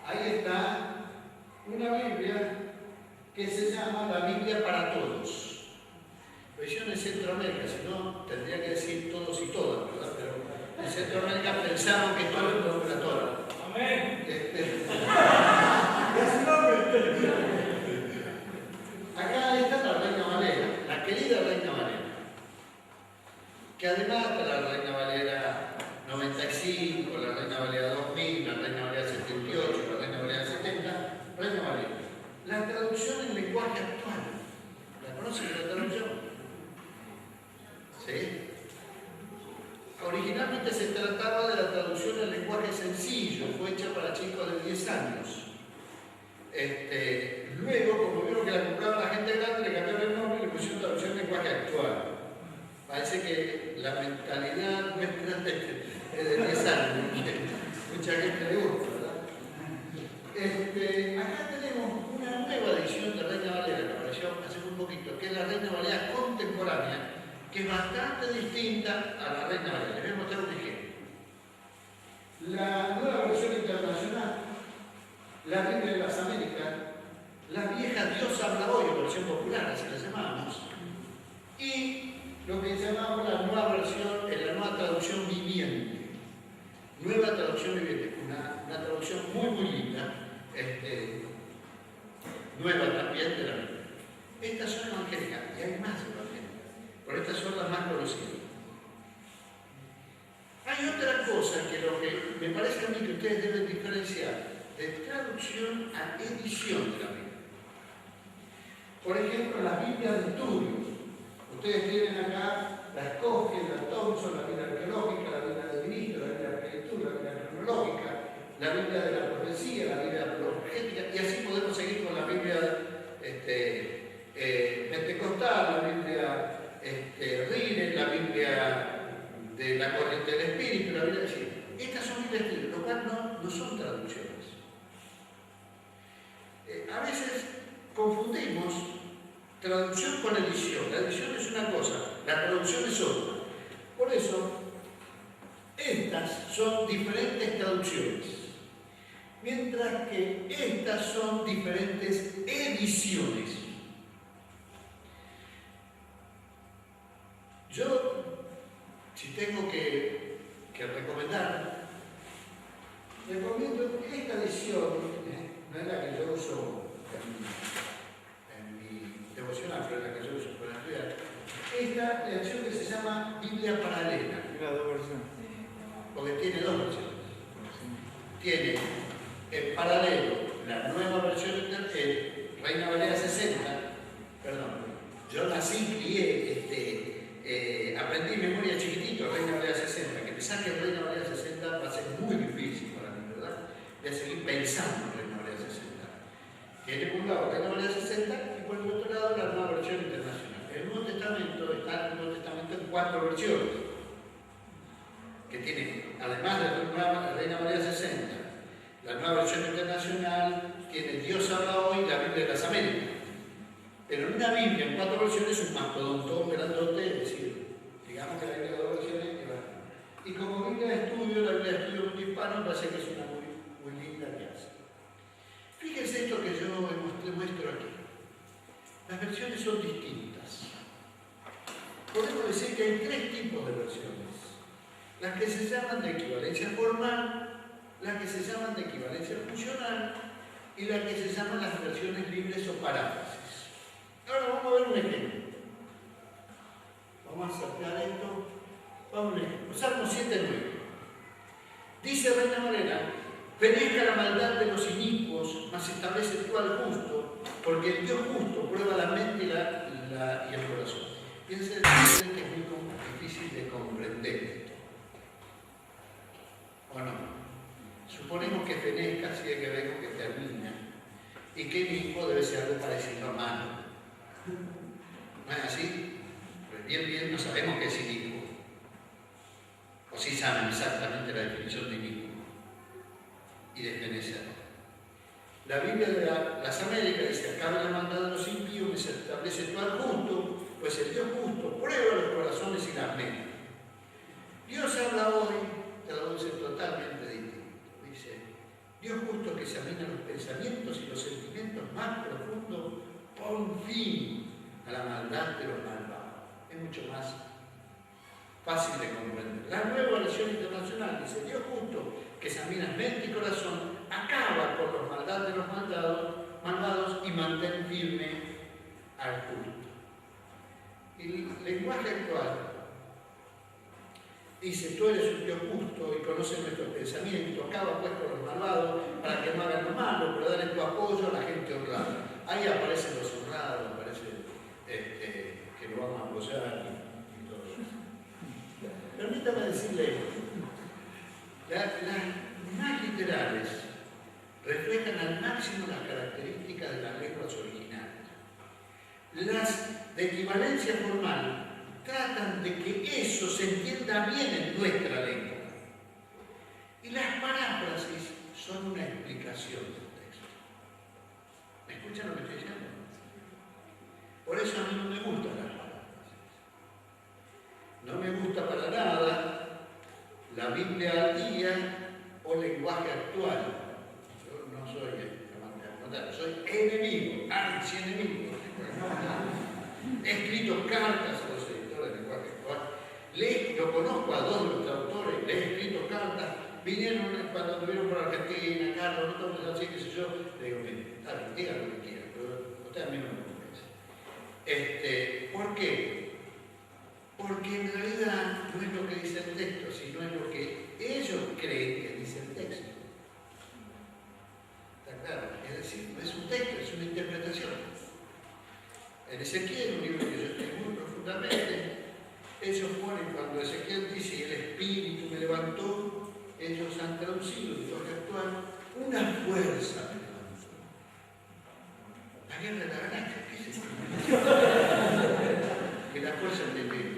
Ahí está una Biblia que se llama la Biblia para Todos. Versión en Centroamérica, si no tendría que decir todos y todas, ¿verdad? Pero en Centroamérica pensaron que todo el mundo era toda. Amén. Acá está la Reina Valera, la querida Reina Valera, que además está la Reina Valera 95, la Reina Valera 2000, la Reina Valera 78, la Reina Valera 70, Reina Valera. La traducción en lenguaje actual, ¿la conocen la traducción? ¿Sí? Originalmente se trataba de la traducción en lenguaje sencillo, fue hecha para chicos de 10 años. Luego, como vieron que la compraba la gente grande, le cambiaron el nombre y le pusieron traducción en lenguaje actual. Parece que la mentalidad nuestra es de 10 años, mucha gente le gusta, ¿verdad? Acá tenemos una nueva edición de Reina Valera que apareció hace un poquito, que es la Reina Valera contemporánea, que es bastante distinta a la Reina Valera. Les voy a mostrar un ejemplo. La nueva versión internacional, la Biblia de las Américas, la vieja Dios habla hoy, o versión popular, así la llamábamos, y lo que llamamos la nueva versión, la nueva traducción viviente. Nueva traducción viviente, una traducción muy linda, nueva también de la Biblia. Estas son evangélicas, y hay más evangélicas, pero estas son las más conocidas. Hay otra cosa que lo que me parece a mí que ustedes deben diferenciar de traducción a edición de la Biblia. Por ejemplo, las Biblias de estudio. Ustedes tienen acá la Scofield, la Thompson, la Biblia arqueológica, la Biblia de ministro, la Biblia de arquitectura, la Biblia cronológica, la Biblia de la profecía, la Biblia apologética, y así podemos seguir con la Biblia pentecostal, la Biblia Rines, la Biblia de la corriente del Espíritu, la Biblia, son traducciones. A veces confundimos traducción con edición. La edición es una cosa, la traducción es otra. Por eso, estas son diferentes traducciones, mientras que estas son diferentes ediciones. Yo, si tengo que recomendar, recomiendo esta edición, no es la que yo uso en mi devocional, pero es la que yo uso para estudiar. Esta edición que se llama Biblia Paralela. Mira, dos versiones. Porque tiene dos versiones. Tiene en paralelo la nueva versión Reina Valera 60, perdón, yo nací, crié, aprendí memoria chiquitito, Reina Valera 60, que me saque Reina Valera 60 va a ser muy difícil para mí, ¿verdad? Voy a seguir pensando en Reina Valera 60. Tiene por un lado Reina Valera 60 y por el otro lado la nueva versión internacional. El Nuevo Testamento está en el Nuevo Testamento en 4 versiones, que tiene, además de la nueva Reina Valera 60, la nueva versión internacional, tiene Dios habla hoy y la Biblia de las Américas. Pero en una Biblia en 4 versiones es un mastodontón grandote, es decir, digamos que la Biblia de 2 versiones que va. Y como Biblia de estudio, la Biblia de estudio multihispano me parece que es una muy linda que hace. Fíjense esto que yo les muestro aquí. Las versiones son distintas. Podemos decir que hay 3 tipos de versiones. Las que se llaman de equivalencia formal, las que se llaman de equivalencia funcional y las que se llaman las versiones libres o paráfrasis. Ahora vamos a ver un ejemplo. Vamos a sacar esto. Vamos a ver un ejemplo. Salmo 7:9. Dice Reina Valera: fenezca la maldad de los inicuos, mas establece tú al justo, porque el Dios justo prueba la mente y el corazón. Piensen que es muy difícil de comprender esto. ¿O no? Suponemos que fenezca, así de que vemos que termina, y que inicuo debe ser algo parecido a malo. ¿No es así? Pues bien, no sabemos qué es inicuo. O sí saben exactamente la definición de inicuo y de fenecer. La Biblia de las Américas dice: acabe la maldad de los impíos, que se establece tú al justo, pues el Dios justo prueba los corazones y las mentes. Dios habla hoy, traduce totalmente distinto. Dice: Dios justo que examina los pensamientos y los sentimientos más profundos, pon fin a la maldad de los malvados. Es mucho más fácil de comprender. La nueva versión internacional dice: Dios justo que examina mente y corazón, acaba con los maldad de los malvados y mantén firme al justo. El lenguaje actual dice: tú eres un Dios justo y conoces nuestros pensamientos, acaba pues con los malvados para que no hagan lo malo, pero dale tu apoyo a la gente honrada. Ahí aparecen los honrados, aparece que lo vamos a apoyar y todo eso. Permítame decirle esto. Las más literales reflejan al máximo las características de las lenguas originales. Las de equivalencia formal tratan de que eso se entienda bien en nuestra lengua. Y las paráfrasis son una explicación del texto. ¿Me escuchan lo que estoy diciendo? Por eso a mí no me gustan las paráfrasis. No me gusta para nada la Biblia al día o lenguaje actual. Yo no soy amante, soy enemigo, archienemigo. He escrito cartas a los editores de lenguaje actual. Yo conozco a 2 de los traductores, le he escrito cartas. Vinieron cuando estuvieron por Argentina, Carlos, no todos así, qué sé yo. Le digo: mire, está bien, digan lo que quieran, pero usted a mí no me convence. ¿Por qué? Porque en realidad no es lo que dice el texto, sino es lo que ellos creen que dice el texto. ¿Está claro? Es decir, no es un texto, es una interpretación. En Ezequiel, un libro que yo estudié muy profundamente, ellos ponen, cuando Ezequiel dice: y el Espíritu me levantó, ellos han traducido el lenguaje actual: una fuerza me levantó. La guerra de la ganancia, ¿qué es esto? Que la fuerza de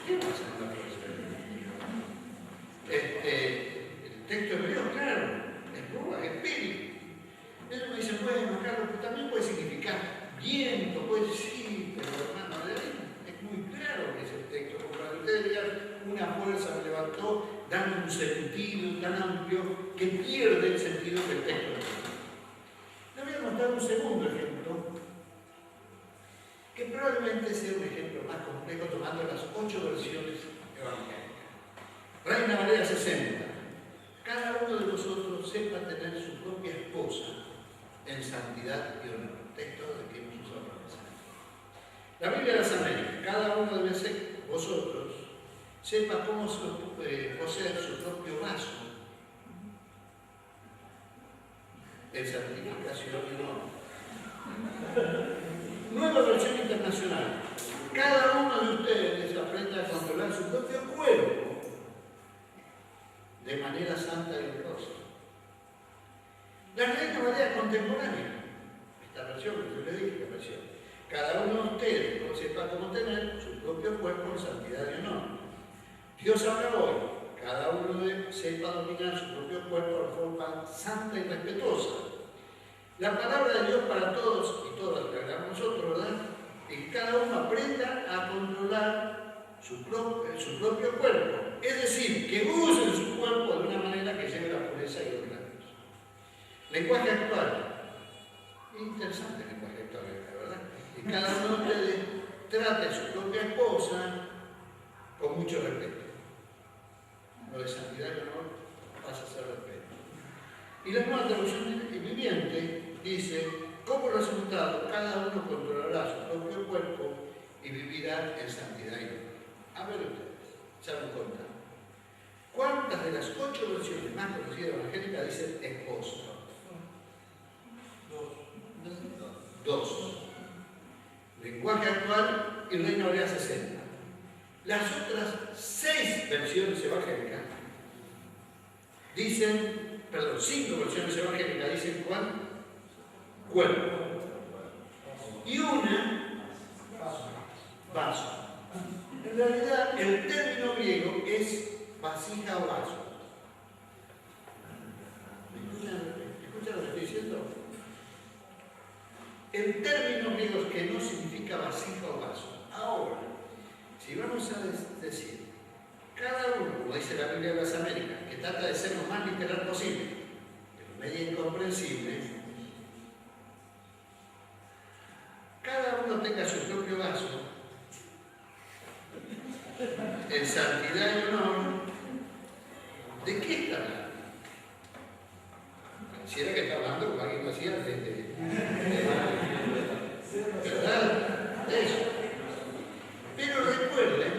¿qué pasa con la fuerza? tan consecutivo, tan amplio, que pierde el sentido del texto de la Biblia. Le voy a mostrar un segundo ejemplo, que probablemente sea un ejemplo más complejo, tomando las 8 versiones evangélicas. Reina Valera 60. Cada uno de nosotros sepa tener su propia esposa en santidad y honor. Texto de que hemos usado la mensaje. La Biblia de las Américas. Cada uno debe ser, vosotros, sepa cómo poseer su propio vaso en santificación y honor. Nueva versión internacional. Cada uno de ustedes aprenda a controlar su propio cuerpo de manera santa y honrosa. La Reina Valera contemporánea, esta versión que yo le dije, la versión. Cada uno de ustedes sepa cómo tener su propio cuerpo en santidad y honor. Dios habla hoy. Cada uno sepa dominar su propio cuerpo de forma santa y respetuosa. La palabra de Dios para todos y todas, la verdad nosotros, ¿verdad? Y cada uno aprenda a controlar su propio cuerpo. Es decir, que usen su cuerpo de una manera que lleve la pureza y honra a Dios. Lenguaje actual. Interesante el lenguaje actual, ¿verdad? Y cada uno de ustedes trate a su propia esposa con mucho respeto. Lo de santidad y honor pasa a ser respeto. Y la nueva traducción viviente dice, como resultado, cada uno controlará su propio cuerpo y vivirá en santidad y honor. A ver ustedes, se dan cuenta. ¿Cuántas de las 8 versiones más conocidas evangélicas dicen esposa? 2. Lenguaje actual y Reina Valera 60. Las otras 6 versiones evangélicas dicen, 5 versiones evangélicas dicen ¿cuál? Cuerpo. Y una, vaso. En realidad, el término griego es vasija o vaso. ¿Escuchan lo que estoy diciendo? El término griego es que no significa vasija o vaso. Ahora, si vamos a decir, cada uno, como dice la Biblia de las Américas, que trata de ser lo más literal posible, pero medio incomprensible, cada uno tenga su propio vaso, en santidad y honor, ¿de qué está hablando? Pareciera que está hablando como alguien lo hacía ¿verdad? De eso. Pero recuerden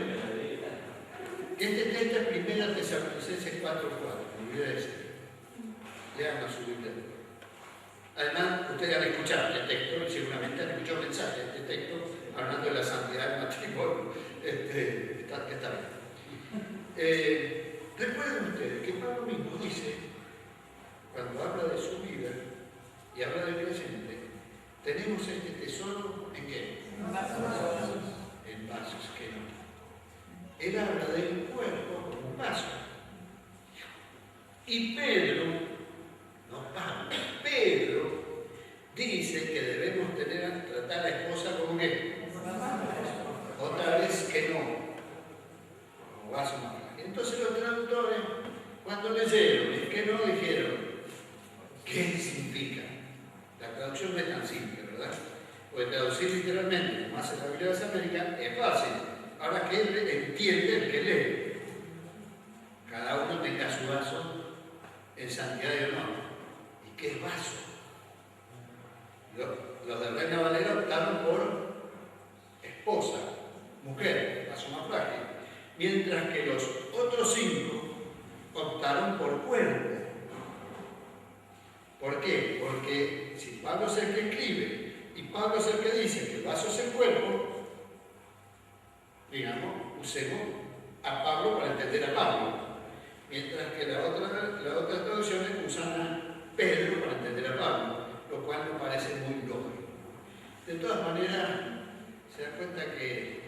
que este texto es Primera Tesalonicenses 4:4, me olvidé de decir. Lean a su Biblia. Además, ustedes han escuchado este texto, y seguramente han escuchado mensajes de este texto, hablando de la santidad del matrimonio. Está bien. Recuerden ustedes que Pablo mismo dice, cuando habla de su vida y habla del presente, tenemos este tesoro ¿en qué? En vasos que no. Él habla del cuerpo como un vaso. Y Pedro, no Pablo, Pedro dice que debemos tratar a la esposa como qué. Otra vez que no, como vaso más grande. Entonces los traductores, cuando leyeron es que no, dijeron, ¿qué significa? La traducción no es tan simple, ¿verdad? Porque traducir literalmente, como hace la Biblia de las Américas, es fácil. Ahora que él entiende el que lee. Cada uno tenga su vaso en santidad y honor. ¿Y qué es vaso? Los de Reina Valera optaron por esposa, mujer, vaso más frágil. Mientras que los otros 5 optaron por cuerpo. ¿Por qué? Porque si Pablo es el que escribe y Pablo es el que dice que el vaso es el cuerpo, digamos, usemos a Pablo para entender a Pablo, mientras que las otras traducciones usan a Pedro para entender a Pablo, lo cual me parece muy lógico. De todas maneras, se da cuenta que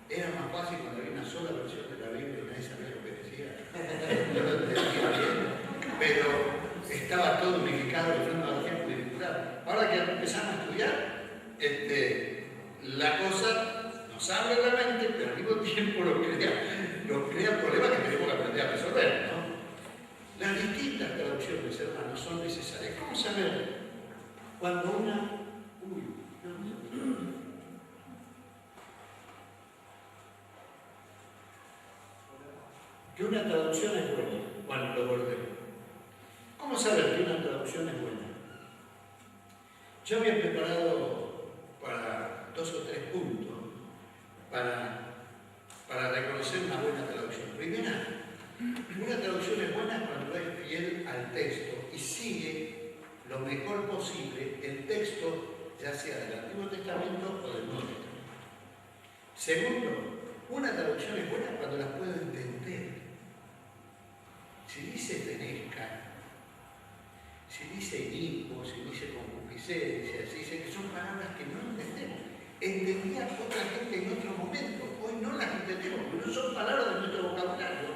era más fácil cuando había una sola versión de la Biblia y nadie sabía lo que decía. No lo entendía bien, pero estaba todo unificado de forma particular. Ahora que empezamos a estudiar, la cosa nos nos abre la mente, pero al mismo tiempo nos crea problemas que tenemos que aprender a resolver, ¿no? Las distintas traducciones, hermanos, son necesarias. ¿Cómo saber cuando que una traducción es buena? Bueno, lo volvemos. ¿Cómo saber que una traducción es buena? Yo había preparado para 2 o 3 puntos para reconocer una buena traducción. Primera, una traducción es buena cuando es fiel al texto y sigue lo mejor posible el texto, ya sea del Antiguo Testamento o del Nuevo Testamento. Segundo, una traducción es buena cuando la puedo entender. Si dice fenezca, si dice hipo, si dice concupiscencia, si dice que son palabras que no entendemos. Entendía otra gente en otro momento, hoy no las entendemos, porque no son palabras de nuestro vocabulario.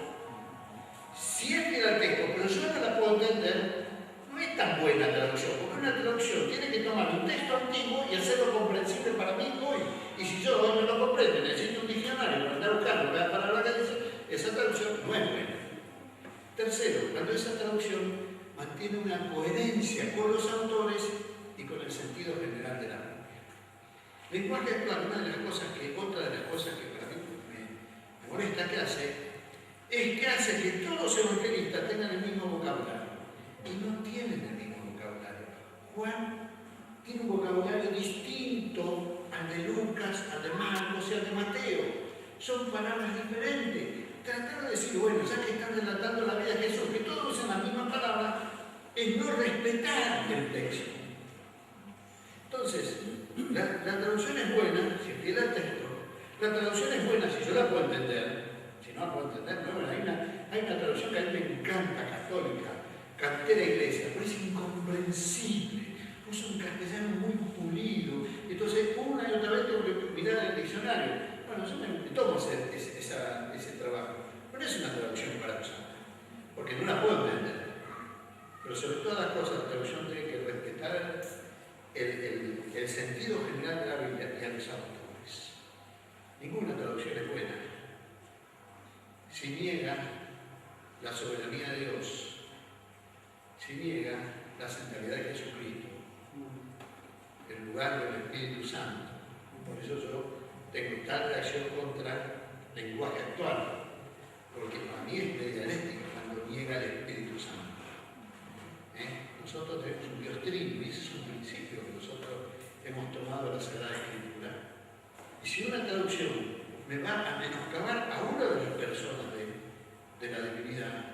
Si es fiel al texto, pero yo no la puedo entender, no es tan buena traducción, porque una traducción tiene que tomar un texto antiguo y hacerlo comprensible para mí hoy. Y si yo hoy no lo comprendo, necesito un diccionario para andar buscando cada palabra que dice, esa traducción no es buena. Tercero, cuando esa traducción mantiene una coherencia con los autores y con el sentido general de la Biblia. Lenguaje actual, otra de las cosas que para mí me molesta que hace que todos los evangelistas tengan el mismo vocabulario. Y no tienen el mismo vocabulario. Juan tiene un vocabulario distinto al de Lucas, al de Marcos y al de Mateo. Son palabras diferentes. Tratar de decir, bueno, ya que están relatando la vida de Jesús, que todos usan la misma palabra, es no respetar el texto. Entonces, la traducción es buena si es fiel al texto. La traducción es buena si yo la puedo entender. Si no la puedo entender, no. Hay una traducción que a mí me encanta, católica, Cantera Iglesia, pero es incomprensible. Puso un castellano muy pulido. Entonces, una y otra vez tengo que mirar el diccionario. Bueno, yo me tomo ese trabajo. Pero no es una traducción para usar, porque no la puedo entender. Pero sobre todas las cosas, la traducción tiene que respetar el sentido general de la Biblia y a los autores. Ninguna traducción es buena si niega la soberanía de Dios, si niega la centralidad de Jesucristo, el lugar del Espíritu Santo. Por eso yo tengo tal reacción contra el lenguaje actual, porque para mí es dialéctico cuando niega el Espíritu Santo. Nosotros tenemos un Dios trino y ese es un principio que nosotros hemos tomado de la Sagrada Escritura. Y si una traducción me va a menoscabar a una de las personas de la divinidad,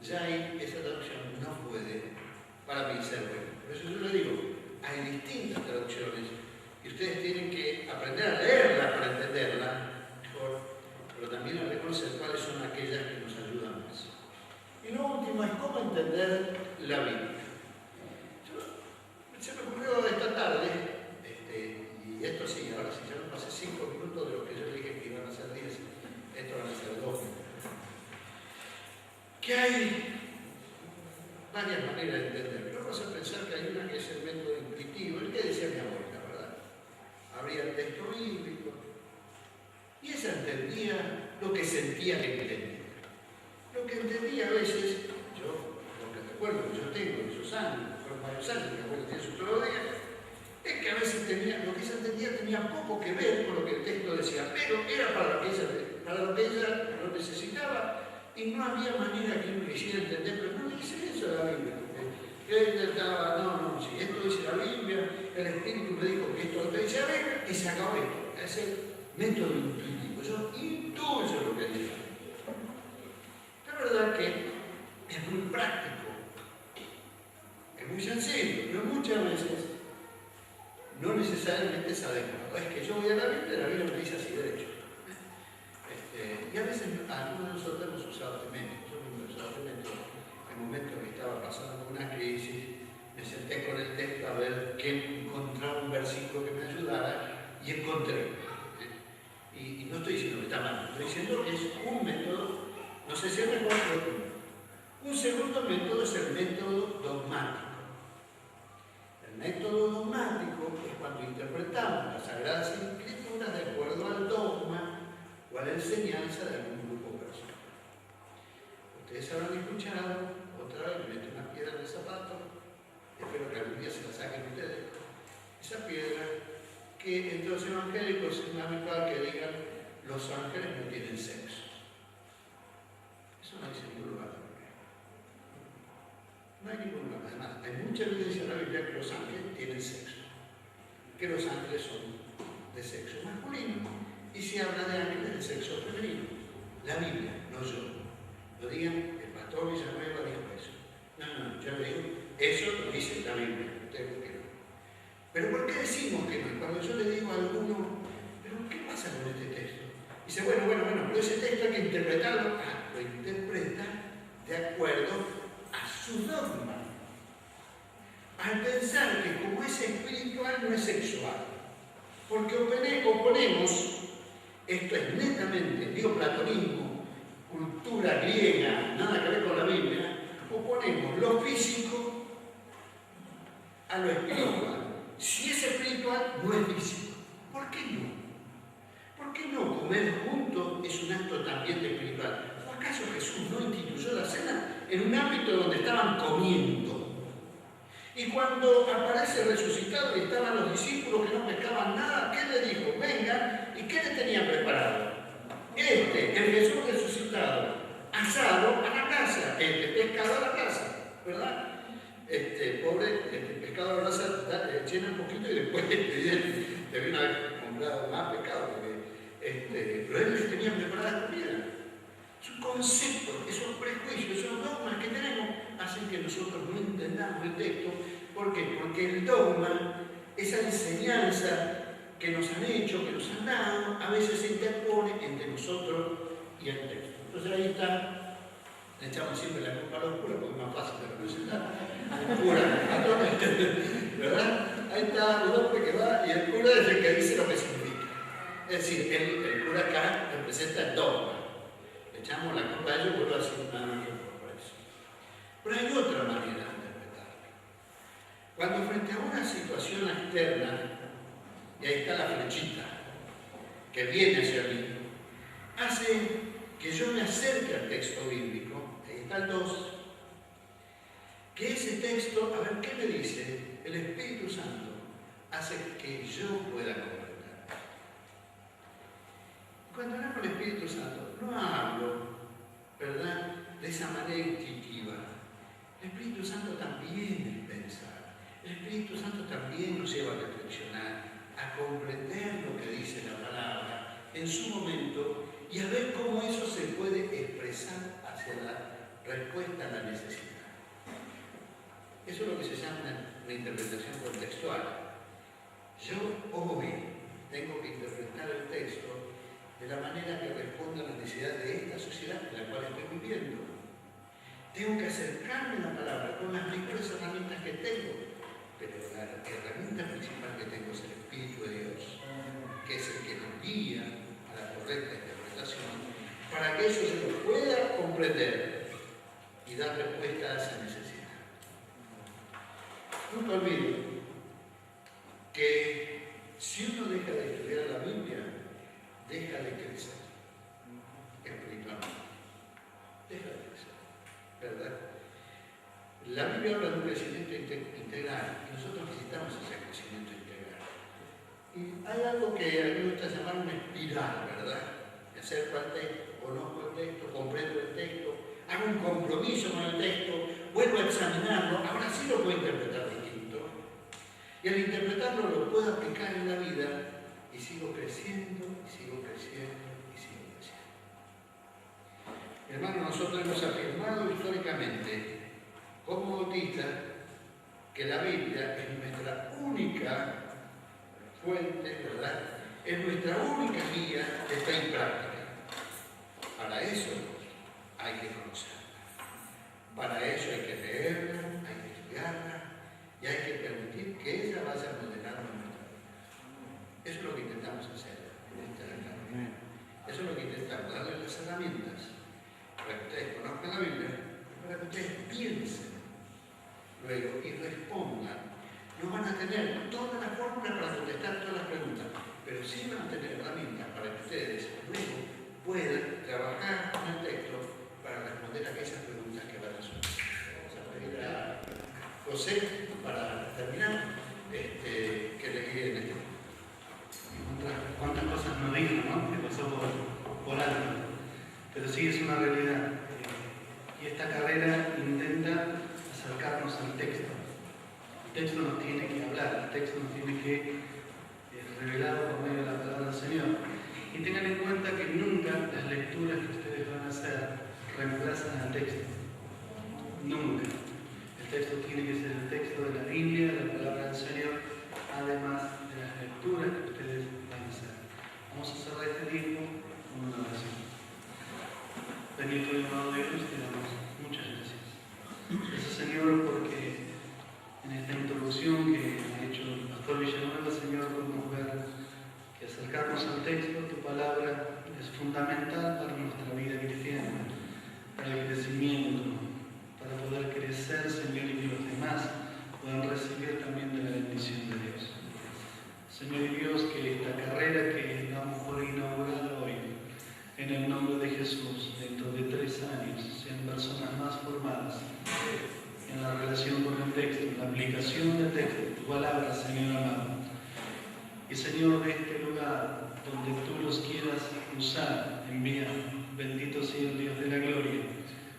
ya ahí esa traducción no puede para mí ser buena. Por eso yo le digo, hay distintas traducciones y ustedes tienen que aprender a leerla para entenderla mejor, pero también a reconocer cuáles son aquellas que nos ayudan más. Y lo último es cómo entender la Biblia. Se me ocurrió esta tarde, y esto sí, ahora sí, ya me pasé 5 minutos de lo que yo dije que iban a ser 10, esto van a ser 2. Que hay varias maneras de entender. Pero vamos a pensar que hay una que es el método intuitivo, el que decía mi abuela, ¿verdad? Habría el texto bíblico, y ella entendía lo que sentía que entendía. Lo que entendía a veces, yo, lo que recuerdo que yo tengo de esos años, fueron varios años, mi abuela tiene su teología, es que a veces lo que ella entendía tenía poco que ver con lo que el texto decía, pero era para lo que ella lo necesitaba, y no había manera que uno quisiera entender, pero no dice eso la Biblia. Él estaba, no, si esto dice la Biblia, el Espíritu me dijo que esto lo dice la Biblia, y se acabó esto. Es el método intuitivo. Yo intuyo lo que dice. La verdad que es muy práctico, es muy sencillo, pero muchas veces no necesariamente es adecuado. Es que yo voy a la Biblia me dice así derecho. Y a veces algunos de nosotros hemos usado este método. Yo mismo he usado este método en un momento que estaba pasando una crisis, me senté con el texto a ver que encontraba un versículo que me ayudara y encontré. Y no estoy diciendo que está mal, estoy diciendo que es un método, no sé si es mejor, pero un segundo método es el método dogmático. El método dogmático es cuando interpretamos las Sagradas Escrituras de acuerdo al dogma o a la enseñanza de algún grupo personal. Ustedes habrán escuchado, otra vez me meto una piedra en el zapato, espero que algún día se la saquen ustedes, esa piedra que entre los evangélicos es más habitual que digan los ángeles no tienen sexo. Eso no dice en ningún lugar. No hay ningún lugar. Además, hay mucha evidencia en la Biblia que los ángeles tienen sexo, que los ángeles son de sexo masculino y se habla de ángeles de sexo femenino. La Biblia, no yo. Lo digan, el pastor Villanueva dijo eso. No, yo le digo, eso lo dice la Biblia. Ustedes por qué no. Pero ¿por qué decimos que no? Cuando yo le digo a alguno, ¿pero qué pasa con este texto? Dice, bueno, pero ese texto hay que interpretarlo. Lo interpreta de acuerdo a su dogma. Al pensar que como es espiritual no es sexual. Porque oponemos, esto es netamente neoplatonismo, cultura griega, nada que ver con la Biblia, oponemos lo físico a lo espiritual. Si es espiritual, no es físico. ¿Por qué no? ¿Por qué no comer juntos es un acto también de espiritual? ¿O acaso Jesús no instituyó la cena en un ámbito donde estaban comiendo? Y cuando aparece resucitado y estaban los discípulos que no pescaban nada, ¿qué le dijo? Vengan, ¿y qué le tenían preparado? El Jesús resucitado, asado a la casa, pescado a la casa, ¿verdad? Pobre pescado a la casa llena un poquito y después debía haber comprado más pescado, pero él les tenía preparada comida. Su concepto, esos prejuicios, esos dogmas que tenemos hacen que nosotros no entendamos el texto. ¿Por qué? Porque el dogma, esa enseñanza que nos han hecho, que nos han dado, a veces se interpone entre nosotros y el texto. Entonces ahí está, le echamos siempre la culpa a los curas porque es más fácil de representar. El cura, ¿verdad? Ahí está un hombre que va y el cura es el que dice lo que significa. Es decir, el cura acá representa el dogma. Le echamos la culpa a ellos, vuelvo a decir nada por eso. Pero hay otra manera de interpretarlo. Cuando frente a una situación externa, y ahí está la flechita que viene hacia mí, hace que yo me acerque al texto bíblico, ahí está el 2, que ese texto, a ver qué me dice, el Espíritu Santo hace que yo pueda comprender. Cuando hablamos del Espíritu Santo, no hablo, ¿verdad?, de esa manera intuitiva. El Espíritu Santo también es pensar. El Espíritu Santo también nos lleva a reflexionar, a comprender lo que dice la palabra en su momento y a ver cómo eso se puede expresar hacia la respuesta a la necesidad. Eso es lo que se llama una interpretación contextual. Yo hoy tengo que interpretar el texto de la manera que responda a la necesidad de esta sociedad en la cual estoy viviendo. Tengo que acercarme a la palabra con las mejores herramientas que tengo, pero la herramienta principal que tengo es el Espíritu de Dios, que es el que nos guía a la correcta interpretación, para que eso se lo pueda comprender y dar respuesta a esa necesidad. Nunca olviden que si uno deja de estudiar la Biblia, deja de crecer espiritualmente. Deja de crecer, ¿verdad? La Biblia habla de un crecimiento integral y nosotros necesitamos ese crecimiento integral. Y hay algo que a mí me gusta llamar una espiral, ¿verdad? Me acerco al texto, conozco el texto, comprendo el texto, hago un compromiso con el texto, vuelvo a examinarlo, ahora sí lo puedo interpretar distinto. Y al interpretarlo lo puedo aplicar en la vida y sigo creciendo, y sigo creciendo, y sigo creciendo. Hermano, nosotros hemos afirmado históricamente, como bautistas, que la Biblia es nuestra única fuente, ¿verdad? Es nuestra única guía de fe y práctica. Para eso hay que conocerla. Para eso hay que leerla, hay que estudiarla y hay que permitir que ella vaya modelando nuestra vida. Eso es lo que intentamos hacer en esta carrera. Eso es lo que intentamos, darles las herramientas para que ustedes conozcan la Biblia, para que ustedes piensen luego y respondan. No van a tener toda la fórmula para contestar todas las preguntas, pero sí van a tener herramientas para que ustedes luego lecturas que ustedes van a hacer reemplazan al texto. Nunca. El texto tiene que ser el texto de la Biblia, la palabra del Señor, además de las lecturas que ustedes van a hacer. Vamos a cerrar este tiempo con una oración. Bendito y amado Dios, te damos muchas gracias. Gracias, Señor, porque en esta introducción que ha hecho el pastor Villanueva, Señor, podemos ver que acercarnos al texto, tu palabra, es fundamental para nuestra vida cristiana, para el crecimiento, para poder crecer, Señor, y que los demás puedan recibir también de la bendición de Dios. Señor y Dios, que esta carrera que damos por inaugurada hoy, en el nombre de Jesús, dentro de 3 años, sean personas más formadas en la relación con el texto, en la aplicación del texto, tu palabra, Señor amado. Y Señor, de este lugar donde tú los quieras usar, envía, bendito sea el Dios de la gloria.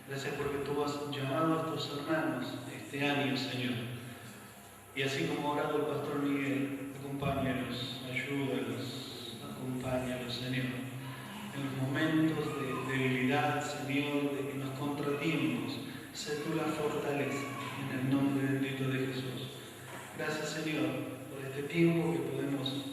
Gracias porque tú has llamado a tus hermanos este año, Señor. Y así como ha orado el pastor Miguel, acompáñalos, ayúdalos, acompáñalos, Señor. En los momentos de debilidad, Señor, de que nos contratiempos, sé tú la fortaleza, en el nombre bendito de Jesús. Gracias, Señor, por este tiempo que podemos